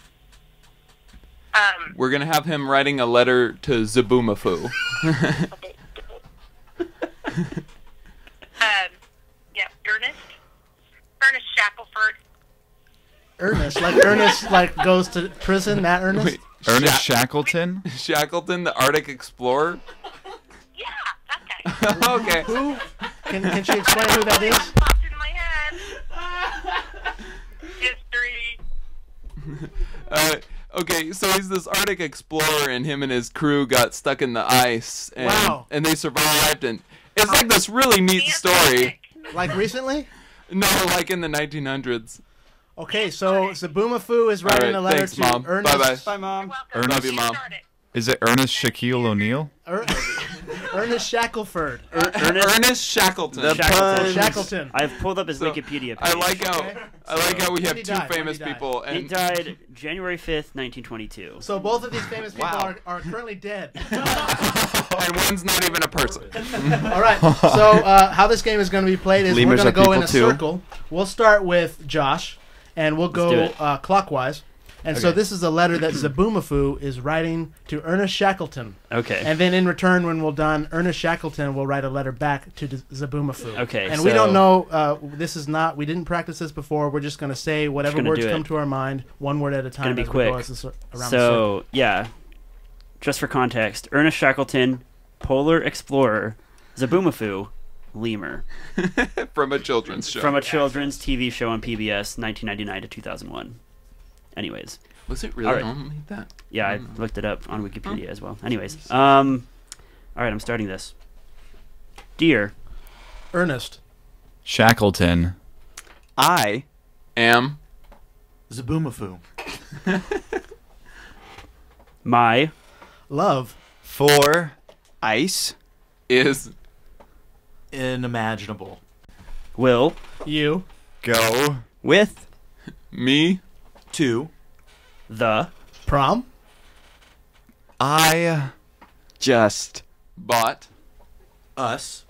D: We're gonna have him writing a letter to Zaboomafoo.
M: Yeah, Ernest Shackelford.
E: Ernest, like goes to prison. That Ernest.
D: Wait,
J: Ernest Shackleton?
D: Shackleton, the Arctic explorer.
M: Yeah, that guy.
D: Okay.
E: Who? Can she explain who that is?
M: Popped in my head. History.
D: Okay, so he's this Arctic explorer, and him and his crew got stuck in the ice, and,
E: Wow.
D: and they survived, and it's like this really neat story.
E: Like recently?
D: No, like in the 1900s.
E: Okay, so Zaboomafoo is writing
D: All
E: a
D: right,
E: letter
D: thanks,
E: to
D: Mom.
E: Ernest.
D: Bye-bye.
B: Bye, Mom.
J: Ernest,
D: Love you, Mom.
J: is it Ernest Shaquille O'Neal?
E: Ernest Shackelford.
D: Ernest Shackleton.
B: The puns.
E: Shackleton.
F: I've pulled up his Wikipedia page.
D: I like how we have
E: When he
D: two
E: died, when
D: famous
E: he died.
D: people,
F: He
D: and
F: died January 5th, 1922.
E: So both of these famous people
B: Wow.
E: are currently dead.
D: and one's not even a person.
E: All right. So how this game is going to be played is
B: Lemurs
E: we're
B: are
E: going to go in a
B: people, too.
E: circle. We'll start with Josh, and we'll
F: do
E: go
F: it.
E: clockwise. And so this is a letter that Zaboomafoo is writing to Ernest Shackleton.
F: Okay.
E: And then in return, when we're done, Ernest Shackleton will write a letter back to Zaboomafoo.
F: Okay,
E: And we don't
F: so-
E: know. This is not. We didn't practice this before. We're just going to say whatever
F: gonna
E: words
F: do it.
E: come to our mind, one word at a time.
F: Gonna be
E: as we go
F: quick.
E: as around the circle.
F: So, yeah. Just for context, Ernest Shackleton, polar explorer, Zaboomafoo, lemur.
D: From a children's show.
F: From a children's TV show on PBS, 1999 to 2001. Anyways.
D: Was it really
F: All right.
D: only that?
F: Yeah, I looked it up on Wikipedia as well. Anyways. All right, I'm starting this. Dear
E: Ernest.
J: Shackleton.
B: I
D: am
N: Zaboomafoo.
F: my
E: love
J: for
B: ice
D: is
N: inimaginable.
F: will
E: you
J: go
B: with
D: me
N: to
F: the
E: prom.
J: I
B: just
D: bought
N: us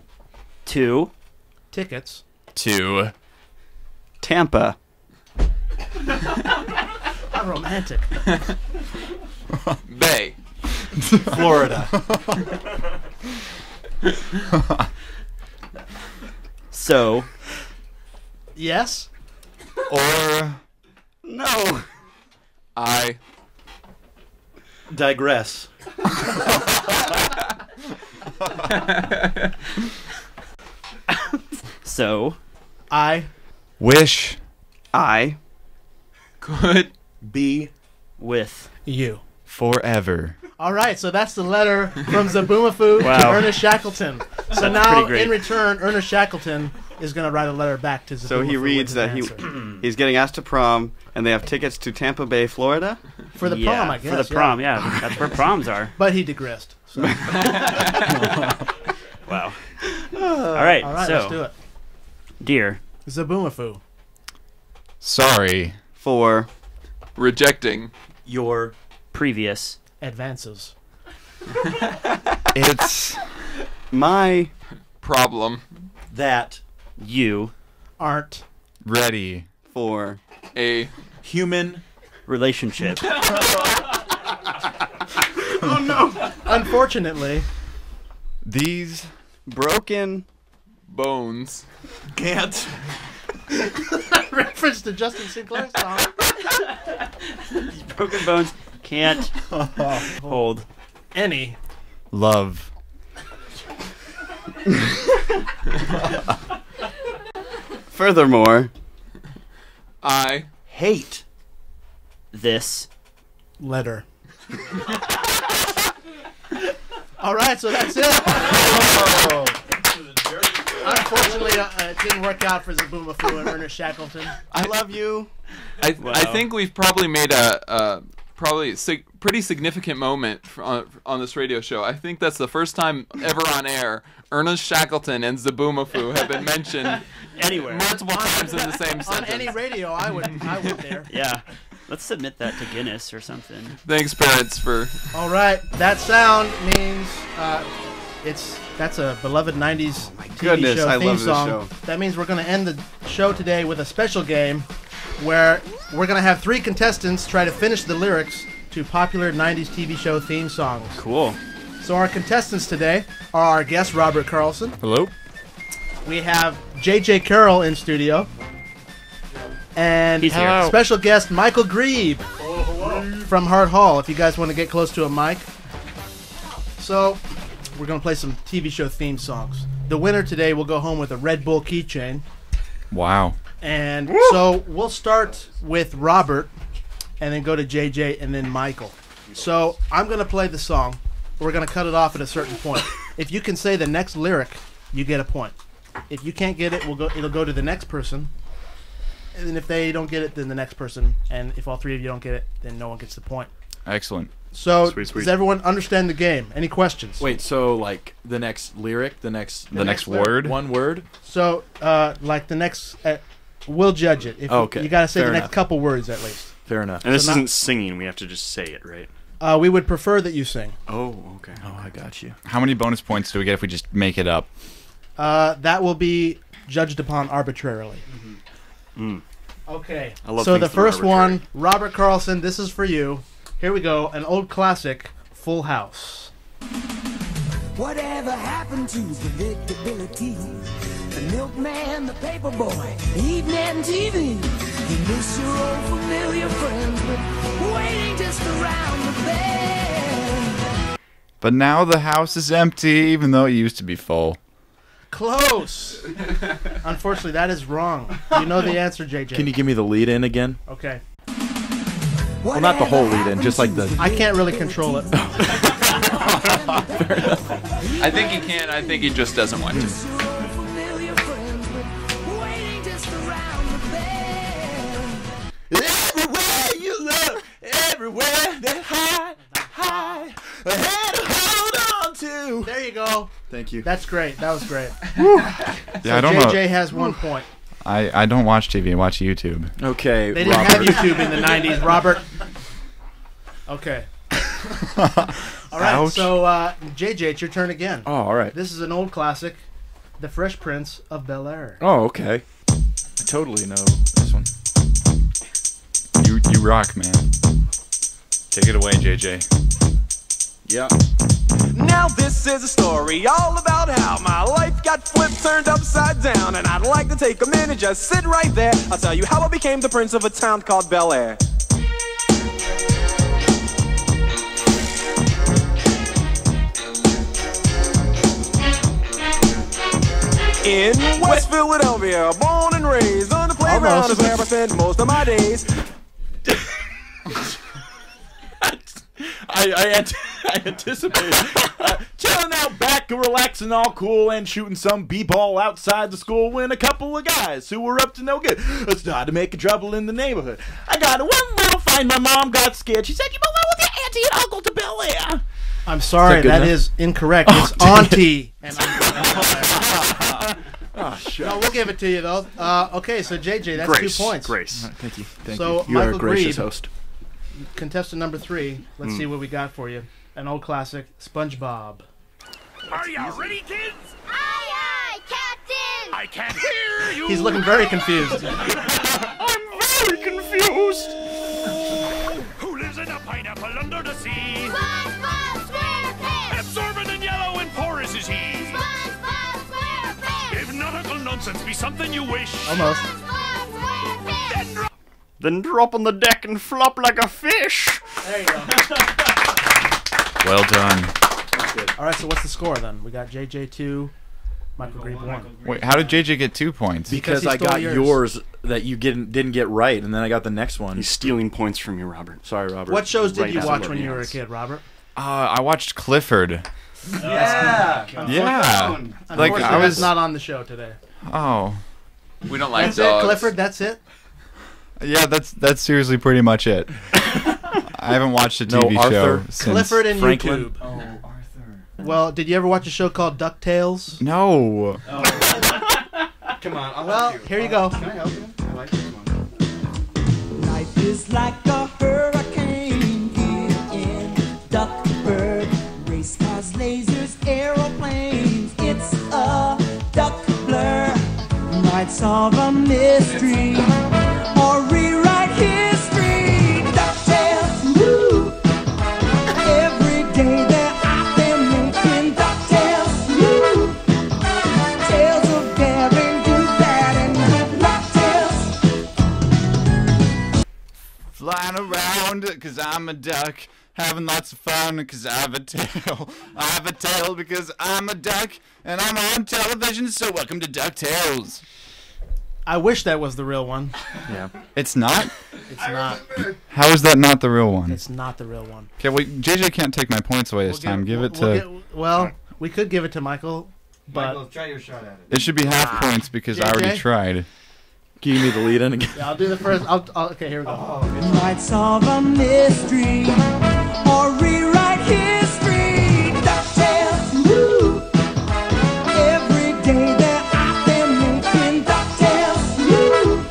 F: to
E: tickets
J: to
B: Tampa.
E: How romantic.
D: Bay,
N: Florida.
F: so
E: Yes.
J: or
B: No.
D: I
N: digress.
F: so
E: I
J: wish
B: I
D: could
N: be
F: with
E: you.
J: forever.
E: All right, so that's the letter from Zaboomafoo to
F: Wow.
E: Ernest Shackleton. So
F: That's
E: now,
F: pretty great.
E: in return, Ernest Shackleton is going to write a letter back to Zaboomafoo.
B: So he reads
E: with
B: that
E: his
B: he
E: answer.
B: he's getting asked to prom, and they have tickets to Tampa Bay, Florida.
E: For the
F: yeah,
E: prom, I guess.
F: for the prom, yeah. That's where proms are.
E: But he digressed. So.
F: Wow. All right,
E: All right,
F: so
E: let's do it.
F: dear
E: Zaboomafoo.
J: Sorry
B: for
D: rejecting
N: your
F: previous
E: advances.
J: It's
B: my
D: problem
N: that
F: you
E: aren't
J: ready
B: for
D: a
N: human
F: relationship.
E: Oh no! Unfortunately,
J: these
B: broken
D: bones
N: can't
E: reference to Justin Sinclair's song.
F: These broken bones can't hold
E: any
J: love.
B: Furthermore,
D: I
N: hate
F: this
E: letter. All right, so that's it. Unfortunately, it didn't work out for Zaboomafoo and Ernest Shackleton.
B: I love you.
D: I think we've probably made a pretty significant moment on this radio show. I think that's the first time ever on air Ernest Shackleton and Zaboomafoo have been mentioned
F: anywhere
D: multiple times in the same sentence.
E: On any radio, I would dare.
F: Yeah. Let's submit that to Guinness or something.
D: Thanks, parents, for.
E: All right, that sound means that's a beloved '90s TV
B: goodness,
E: show
B: I
E: theme
B: love this
E: song.
B: show.
E: That means we're going to end the show today with a special game where we're going to have 3 contestants try to finish the lyrics to popular '90s TV show theme songs.
F: Cool.
E: So our contestants today are our guest Robert Carlson.
J: Hello.
E: We have J.J. Carroll in studio. And
F: He's here.
E: special guest Michael Grieb from Hart Hall, if you guys want to get close to a mic. So, we're going to play some TV show theme songs. The winner today will go home with a Red Bull keychain.
J: Wow.
E: And so, we'll start with Robert, and then go to JJ, and then Michael. So, I'm going to play the song. We're going to cut it off at a certain point. If you can say the next lyric, you get a point. If you can't get it, it'll go to the next person. And then if they don't get it, then the next person. And if all 3 of you don't get it, then no one gets the point.
J: Excellent.
E: So,
N: Sweet.
E: does everyone understand the game? Any questions?
N: Wait, so like the next lyric, the next
J: word?
N: one word?
E: So, like the next, we'll judge it. If
N: Okay,
E: you got to say
N: fair
E: the next
N: enough.
E: couple words at least.
N: Fair enough.
O: And this
E: So
O: isn't singing. We have to just say it, right?
E: We would prefer that you sing.
O: Oh, okay.
N: Oh, I got you.
J: How many bonus points do we get if we just make it up?
E: That will be judged upon arbitrarily.
O: Mm.
E: Okay.
O: I love
E: So
O: things
E: the
O: that are
E: first one,
O: arbitrary.
E: Robert Carlson, this is for you. Here we go. An old classic, Full House.
K: Whatever happened to predictability? The milkman, the paper boy, evening TV. You miss your old familiar friends, but waiting just around the bend.
J: But now the house is empty, even though it used to be full.
E: Close. Unfortunately, that is wrong. You know the answer, JJ.
N: Can you give me the lead in again?
E: Okay.
N: Well, not the whole lead-in, just like the.
E: I can't really control it.
D: I think he can. I think he just doesn't want to.
N: Everywhere you look, everywhere that high, ahead to hold on to.
E: There you go.
N: Thank you.
E: That's great. That was great.
J: Yeah, I don't know.
E: JJ has 1 point.
J: I don't watch TV. I watch YouTube.
N: Okay,
E: They didn't have YouTube in the 90s, Robert. Okay. All right,
N: Ouch.
E: so JJ, it's your turn again.
N: Oh, all right.
E: This is an old classic, The Fresh Prince of Bel-Air.
N: Oh, okay. I totally know this one.
J: You rock, man. Take it away, JJ.
N: Yeah.
P: Now this is a story all about how my life got flipped, turned upside down, and I'd like to take a minute, just sit right there. I'll tell you how I became the prince of a town called Bel-Air. In West Philadelphia, born and raised on the playground is where I spent most of my days.
N: I anticipate chilling out back and relaxing all cool and shooting some b-ball outside the school when a couple of guys who were up to no good started making trouble in the neighborhood. I got one little fight. My mom got scared. She said, "You belong with your auntie and uncle to Bel-Air."
E: I'm sorry, that is incorrect. It's auntie and uncle.
N: Oh, sure.
E: No, we'll give it to you, though. Okay, so JJ, that's
O: Grace,
E: 2 points.
O: Grace.
N: Thank you. Thank
E: So,
N: you. You are
E: Michael
N: a gracious
E: Grieb,
N: host.
E: Contestant number 3. Let's see what we got for you. An old classic, SpongeBob.
L: Are you ready, kids?
K: Aye, aye, Captain!
L: I can't hear you.
E: He's looking very confused.
L: I'm very confused. Who lives in a pineapple under the sea?
K: SpongeBob SquarePants!
L: Absorbent and yellow and porous is he.
K: SpongeBob SquarePants!
L: If nautical nonsense be something you wish.
E: Almost.
K: SpongeBob SquarePants!
O: Then drop on the deck and flop like a fish.
E: There you go.
J: Well done.
E: All right, so what's the score then? We got JJ 2, Michael Grieb 1.
J: Wait, how did JJ get 2 points?
N: Because
E: he
N: I
E: stole
N: got
E: yours.
N: yours that you didn't get right, and then I got the next one.
O: He's stealing points from you, Robert.
N: Sorry, Robert.
E: What shows did
O: Right
E: you
O: now,
E: watch when
O: somebody
E: you were a
O: else.
E: kid, Robert?
J: I watched Clifford.
E: Yeah.
J: Yeah. Like
E: Unfortunately,
J: I was
E: that's not on the show today.
J: Oh.
D: We don't like
E: That's
D: dogs.
E: it, Clifford. That's it.
J: Yeah, that's seriously pretty much it. I haven't watched a TV show since
E: Clifford and
N: Franklin.
E: YouTube. Oh, Arthur. Well, did you ever watch a show called DuckTales?
J: No.
G: Come on, I'll
E: Well,
G: help you.
E: here you go.
G: Can I help you? I like this one.
Q: Life is like a hurricane here in Duckburg. Race cars, lasers, aeroplanes. It's a duck blur. Might solve a mystery or rewrite history. DuckTales, woo! Every day they're out there making DuckTales, woo! Tales of daring, do that, and DuckTales.
J: Flying around because I'm a duck. Having lots of fun because I have a tail. I have a tail because I'm a duck. And I'm on television, so welcome to DuckTales.
E: I wish that was the real one.
J: Yeah. It's not?
E: It's not.
J: How is that not the real one?
E: It's not the real one.
J: Okay, wait, JJ can't take my points away this time. Give it to...
E: Well, we could give it to Michael, but...
G: Michael, try your shot at it.
J: It should be half points because I already
E: JJ?
J: tried.
N: Give me the lead in again.
E: Yeah, I'll do the first. Okay, here we go.
Q: Might solve a mystery or rewrite history. DuckTales, woo! Every day they're out there making DuckTales, woo!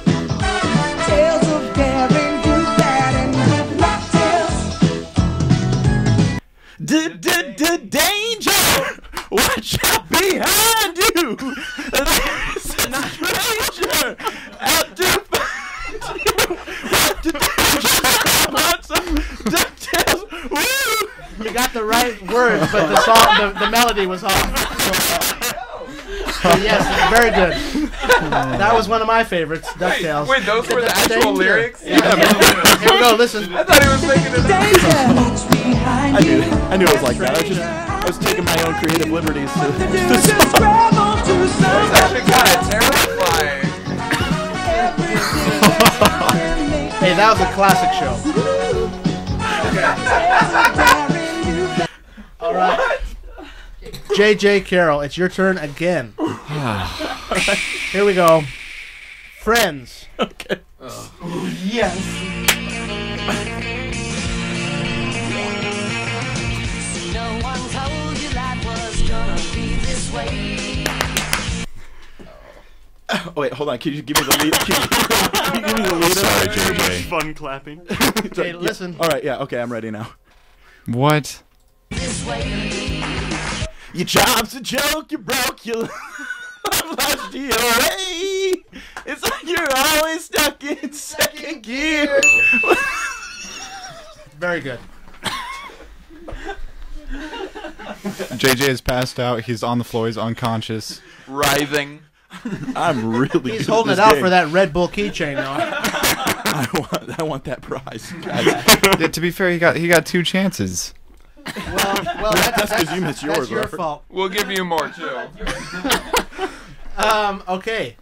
Q: Tales of daring, do that, and DuckTales.
N: Danger! Watch out behind you! There's a stranger out to find you! What to do? Want some DuckTales? Woo!
E: You got the right words, but the song, the melody was off. But yes, very good. That was one of my favorites, DuckTales.
D: Wait, those were the actual
E: Danger.
D: lyrics?
E: Yeah, here we go, listen.
D: I thought he was making it up.
N: I knew it was like that. I was taking my own creative liberties to
D: That's actually kind of terrifying.
E: Hey, that was a classic show. JJ Carroll, it's your turn again. Here we go. Friends.
N: Okay.
E: Yes.
K: No one told you life was gonna be this way.
N: Oh, wait, hold on. Can you give me the lead? Can you give me the lead?
J: Sorry, JJ.
O: Fun clapping.
E: Okay, listen.
N: All right, yeah, okay, I'm ready now.
J: What?
K: This way.
N: Your job's a joke, you broke your love life's DOA. It's like you're always stuck in second gear.
E: Very good.
J: JJ is passed out. He's on the floor. He's unconscious.
D: Writhing.
N: I'm really
E: He's
N: good
E: holding
N: at
E: it
N: this
E: out
N: game.
E: for that Red Bull keychain, though.
N: I want that prize.
J: Yeah, to be fair, he got 2 chances.
E: Well,
N: that's because you missed yours.
E: That's your
N: Robert.
E: fault.
D: We'll give you more too.
E: Okay,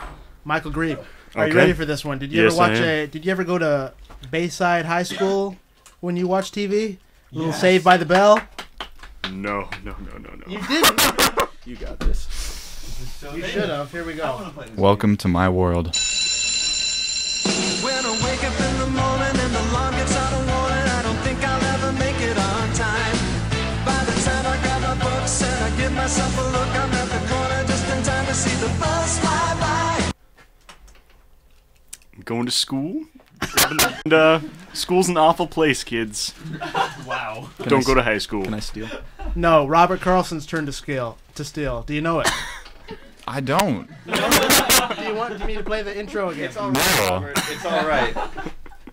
E: Michael Grieb, are you
O: Okay.
E: ready for this one? Did you
O: Yes,
E: ever watch
O: I am.
E: Did you ever go to Bayside High School when you watched TV? Little Saved by the Bell.
O: No.
E: You didn't.
N: You got this.
E: You should have. Here we go.
J: Welcome to my world.
P: When I wake up in the morning and the alarm gets out of warning, I don't think I'll ever make it on time. By the time I grab my books and I give myself a look, I'm at the corner just in time to see the bus fly by.
O: I'm going to school. And, school's an awful place, kids.
G: Wow.
O: Don't go to high school.
N: Can I steal?
E: No, Robert Carlson's turn to steal. Do you know it?
J: I don't.
E: Do you want me to play the intro again?
B: It's all right,
J: No.
B: Robert. It's all right.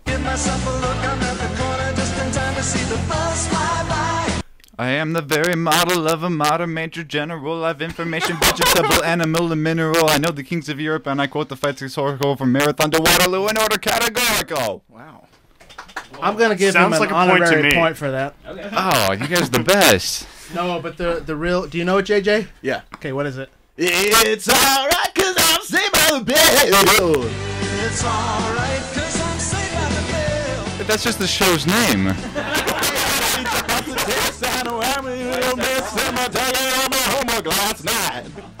P: Give myself a look, I'm at the corner just in time to see the bus fly by.
J: I am the very model of a modern major general. I have information, vegetable, animal, and mineral. I know the kings of Europe, and I quote the fights historical from Marathon to Waterloo in order categorical.
N: Wow.
E: I'm gonna give him
O: Sounds
E: an
O: like a point to
E: honorary
O: me.
E: point for that.
F: Okay.
J: Oh, you guys are the best.
E: No, but the real. Do you know it, JJ?
N: Yeah.
E: Okay, what is it?
N: It's alright, cause I'm saved by the bell.
P: It's alright, cause I'm saved by the bell.
J: But that's just the show's name.
N: I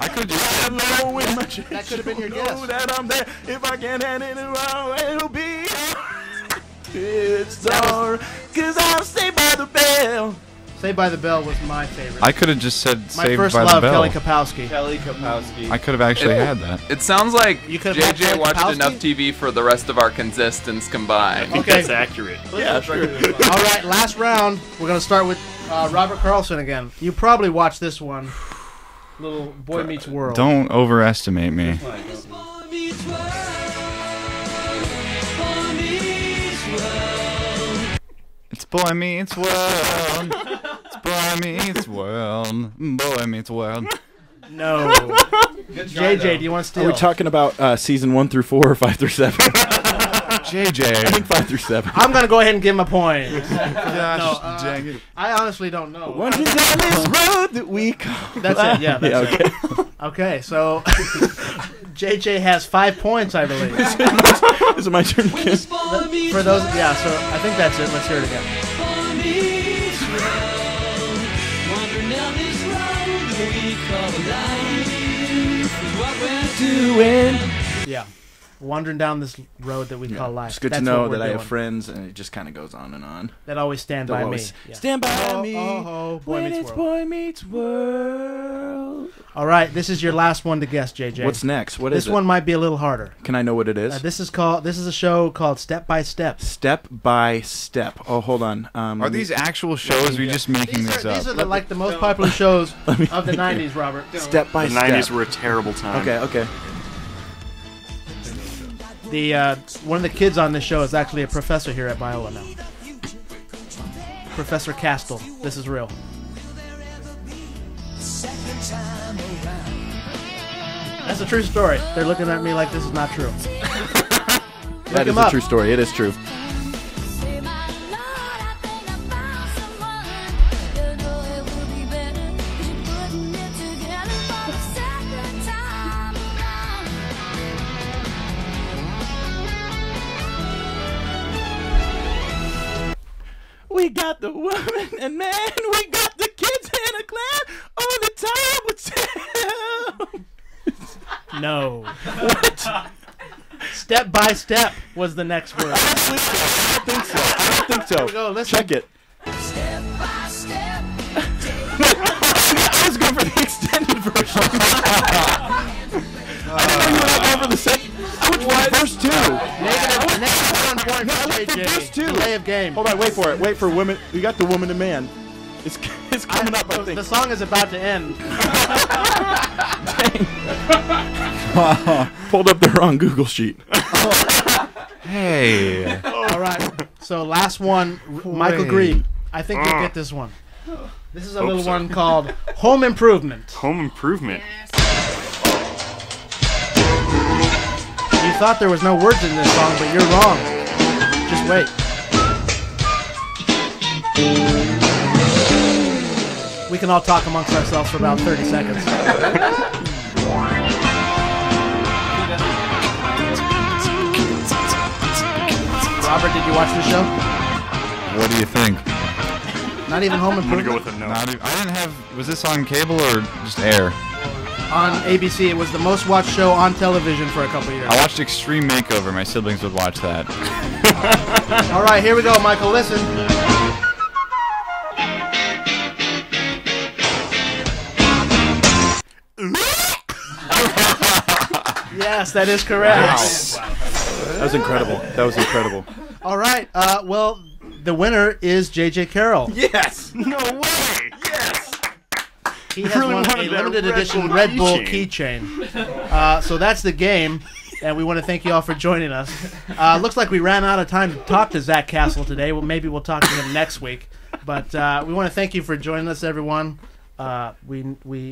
N: could just know with my
E: That could have been your guess.
N: that I'm there. If I can't hand it around, it'll be. It's alright, cause I'm saved by the bell.
E: Saved by the Bell was my favorite.
J: I could have just said
E: My
J: Saved
E: first
J: by
E: love,
J: the Bell.
E: Kelly Kapowski.
B: Kelly Kapowski.
J: I could have actually had that.
D: It sounds like
E: You could've had
D: JJ
E: Kelly
D: watched
E: Kapowski?
D: enough TV for the rest of our contestants combined.
O: I think
E: Okay.
O: that's accurate.
N: Yeah, sure.
E: All right, last round. We're gonna start with Robert Carlson again. You probably watched this one. Little Boy Meets World.
J: Don't overestimate me. It's Boy Meets World. It's Boy Meets World. Boy Meets World.
E: No. JJ, do you want to steal?
N: Are we talking about season 1 through 4 or 5 through 7?
J: JJ.
N: I think 5 through 7.
E: I'm gonna go ahead and give him a point.
J: Gosh, dang it.
E: I honestly don't know.
N: Wandering down this road that we call.
E: That's it. Yeah, that's
N: okay.
E: it. Okay, so JJ has 5 points, I believe.
N: Is it my turn again?
E: For those, yeah. So I think that's it. Let's hear it again. Yeah, wandering down this road that we call life.
N: It's good
E: That's
N: to know
E: what we're
N: that I have
E: doing.
N: friends, and it just kind of goes on and on.
E: That always stand
N: They'll
E: by
N: always
E: me. Yeah.
N: Stand by me.
E: Boy
N: when
E: Meets
N: it's
E: World.
N: Boy Meets World.
E: All right, this is your last one to guess, JJ.
N: What's next? What is
E: this
N: it?
E: one might be a little harder.
N: Can I know what it is?
E: This is a show called Step by Step.
N: Step by Step. Oh, hold on.
J: Are these actual shows? Or are you just making this up?
E: These are like the most popular shows of the 90s, Robert.
N: Step by
O: The
N: Step.
O: 90s were a terrible time.
N: Okay.
E: The one of the kids on this show is actually a professor here at Biola now. Professor Castle. This is real. That's a true story. They're looking at me like this is not true.
N: That is a true story. It is true. We got the woman and man, we got the kids in a clan. Oh, the time will tell.
E: No. What? Step by step was the next word.
N: I don't think so. I don't think so.
E: Here we go, listen.
N: Check it.
K: Step by step.
N: I was going for the extended version. I didn't know you went over the second. I went for the first two.
E: Negative 1 point for JJ.
N: First two.
E: Delay of game.
N: Hold on, wait for it. Wait for women. We got the woman to man. It's coming up, I think.
E: The song is about to end.
N: Pulled up the wrong Google sheet.
J: Hey.
E: All right. So last one, Michael Grieb. I think you'll get this one. This is a little one called Home Improvement.
O: Home Improvement.
E: You thought there was no words in this song, but you're wrong. Just wait. We can all talk amongst ourselves for about 30 seconds. Robert, did you watch the show?
J: What do you think?
E: Not even Home
O: I'm gonna
E: Improvement?
O: go with a no.
J: I didn't have. Was this on cable or just air?
E: On ABC. It was the most watched show on television for a couple years.
J: I watched Extreme Makeover. My siblings would watch that.
E: All right, here we go, Michael. Listen. Yes, that is correct.
N: Wow. That was incredible. That was incredible.
E: All right. Well, the winner is JJ Carroll.
N: Yes.
O: No way. Yes.
E: He has
O: Really
E: won a
O: wanted that
E: limited
O: Red
E: edition
O: Bull
E: Red Bull
O: keychain.
E: keychain. So that's the game, and we want to thank you all for joining us. Looks like we ran out of time to talk to Zach Castle today. Well, maybe we'll talk to him next week. But we want to thank you for joining us, everyone. We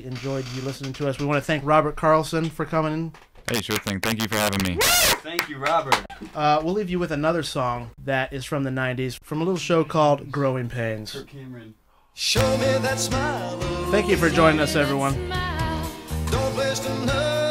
E: enjoyed you listening to us. We want to thank Robert Carlson for coming in.
J: Hey, sure thing. Thank you for having me.
B: Thank you, Robert.
E: We'll leave you with another song that is from the 90s, from a little show called Growing Pains.
B: Cameron.
P: Show me that smile.
E: Thank you for joining us, everyone.
P: Don't waste another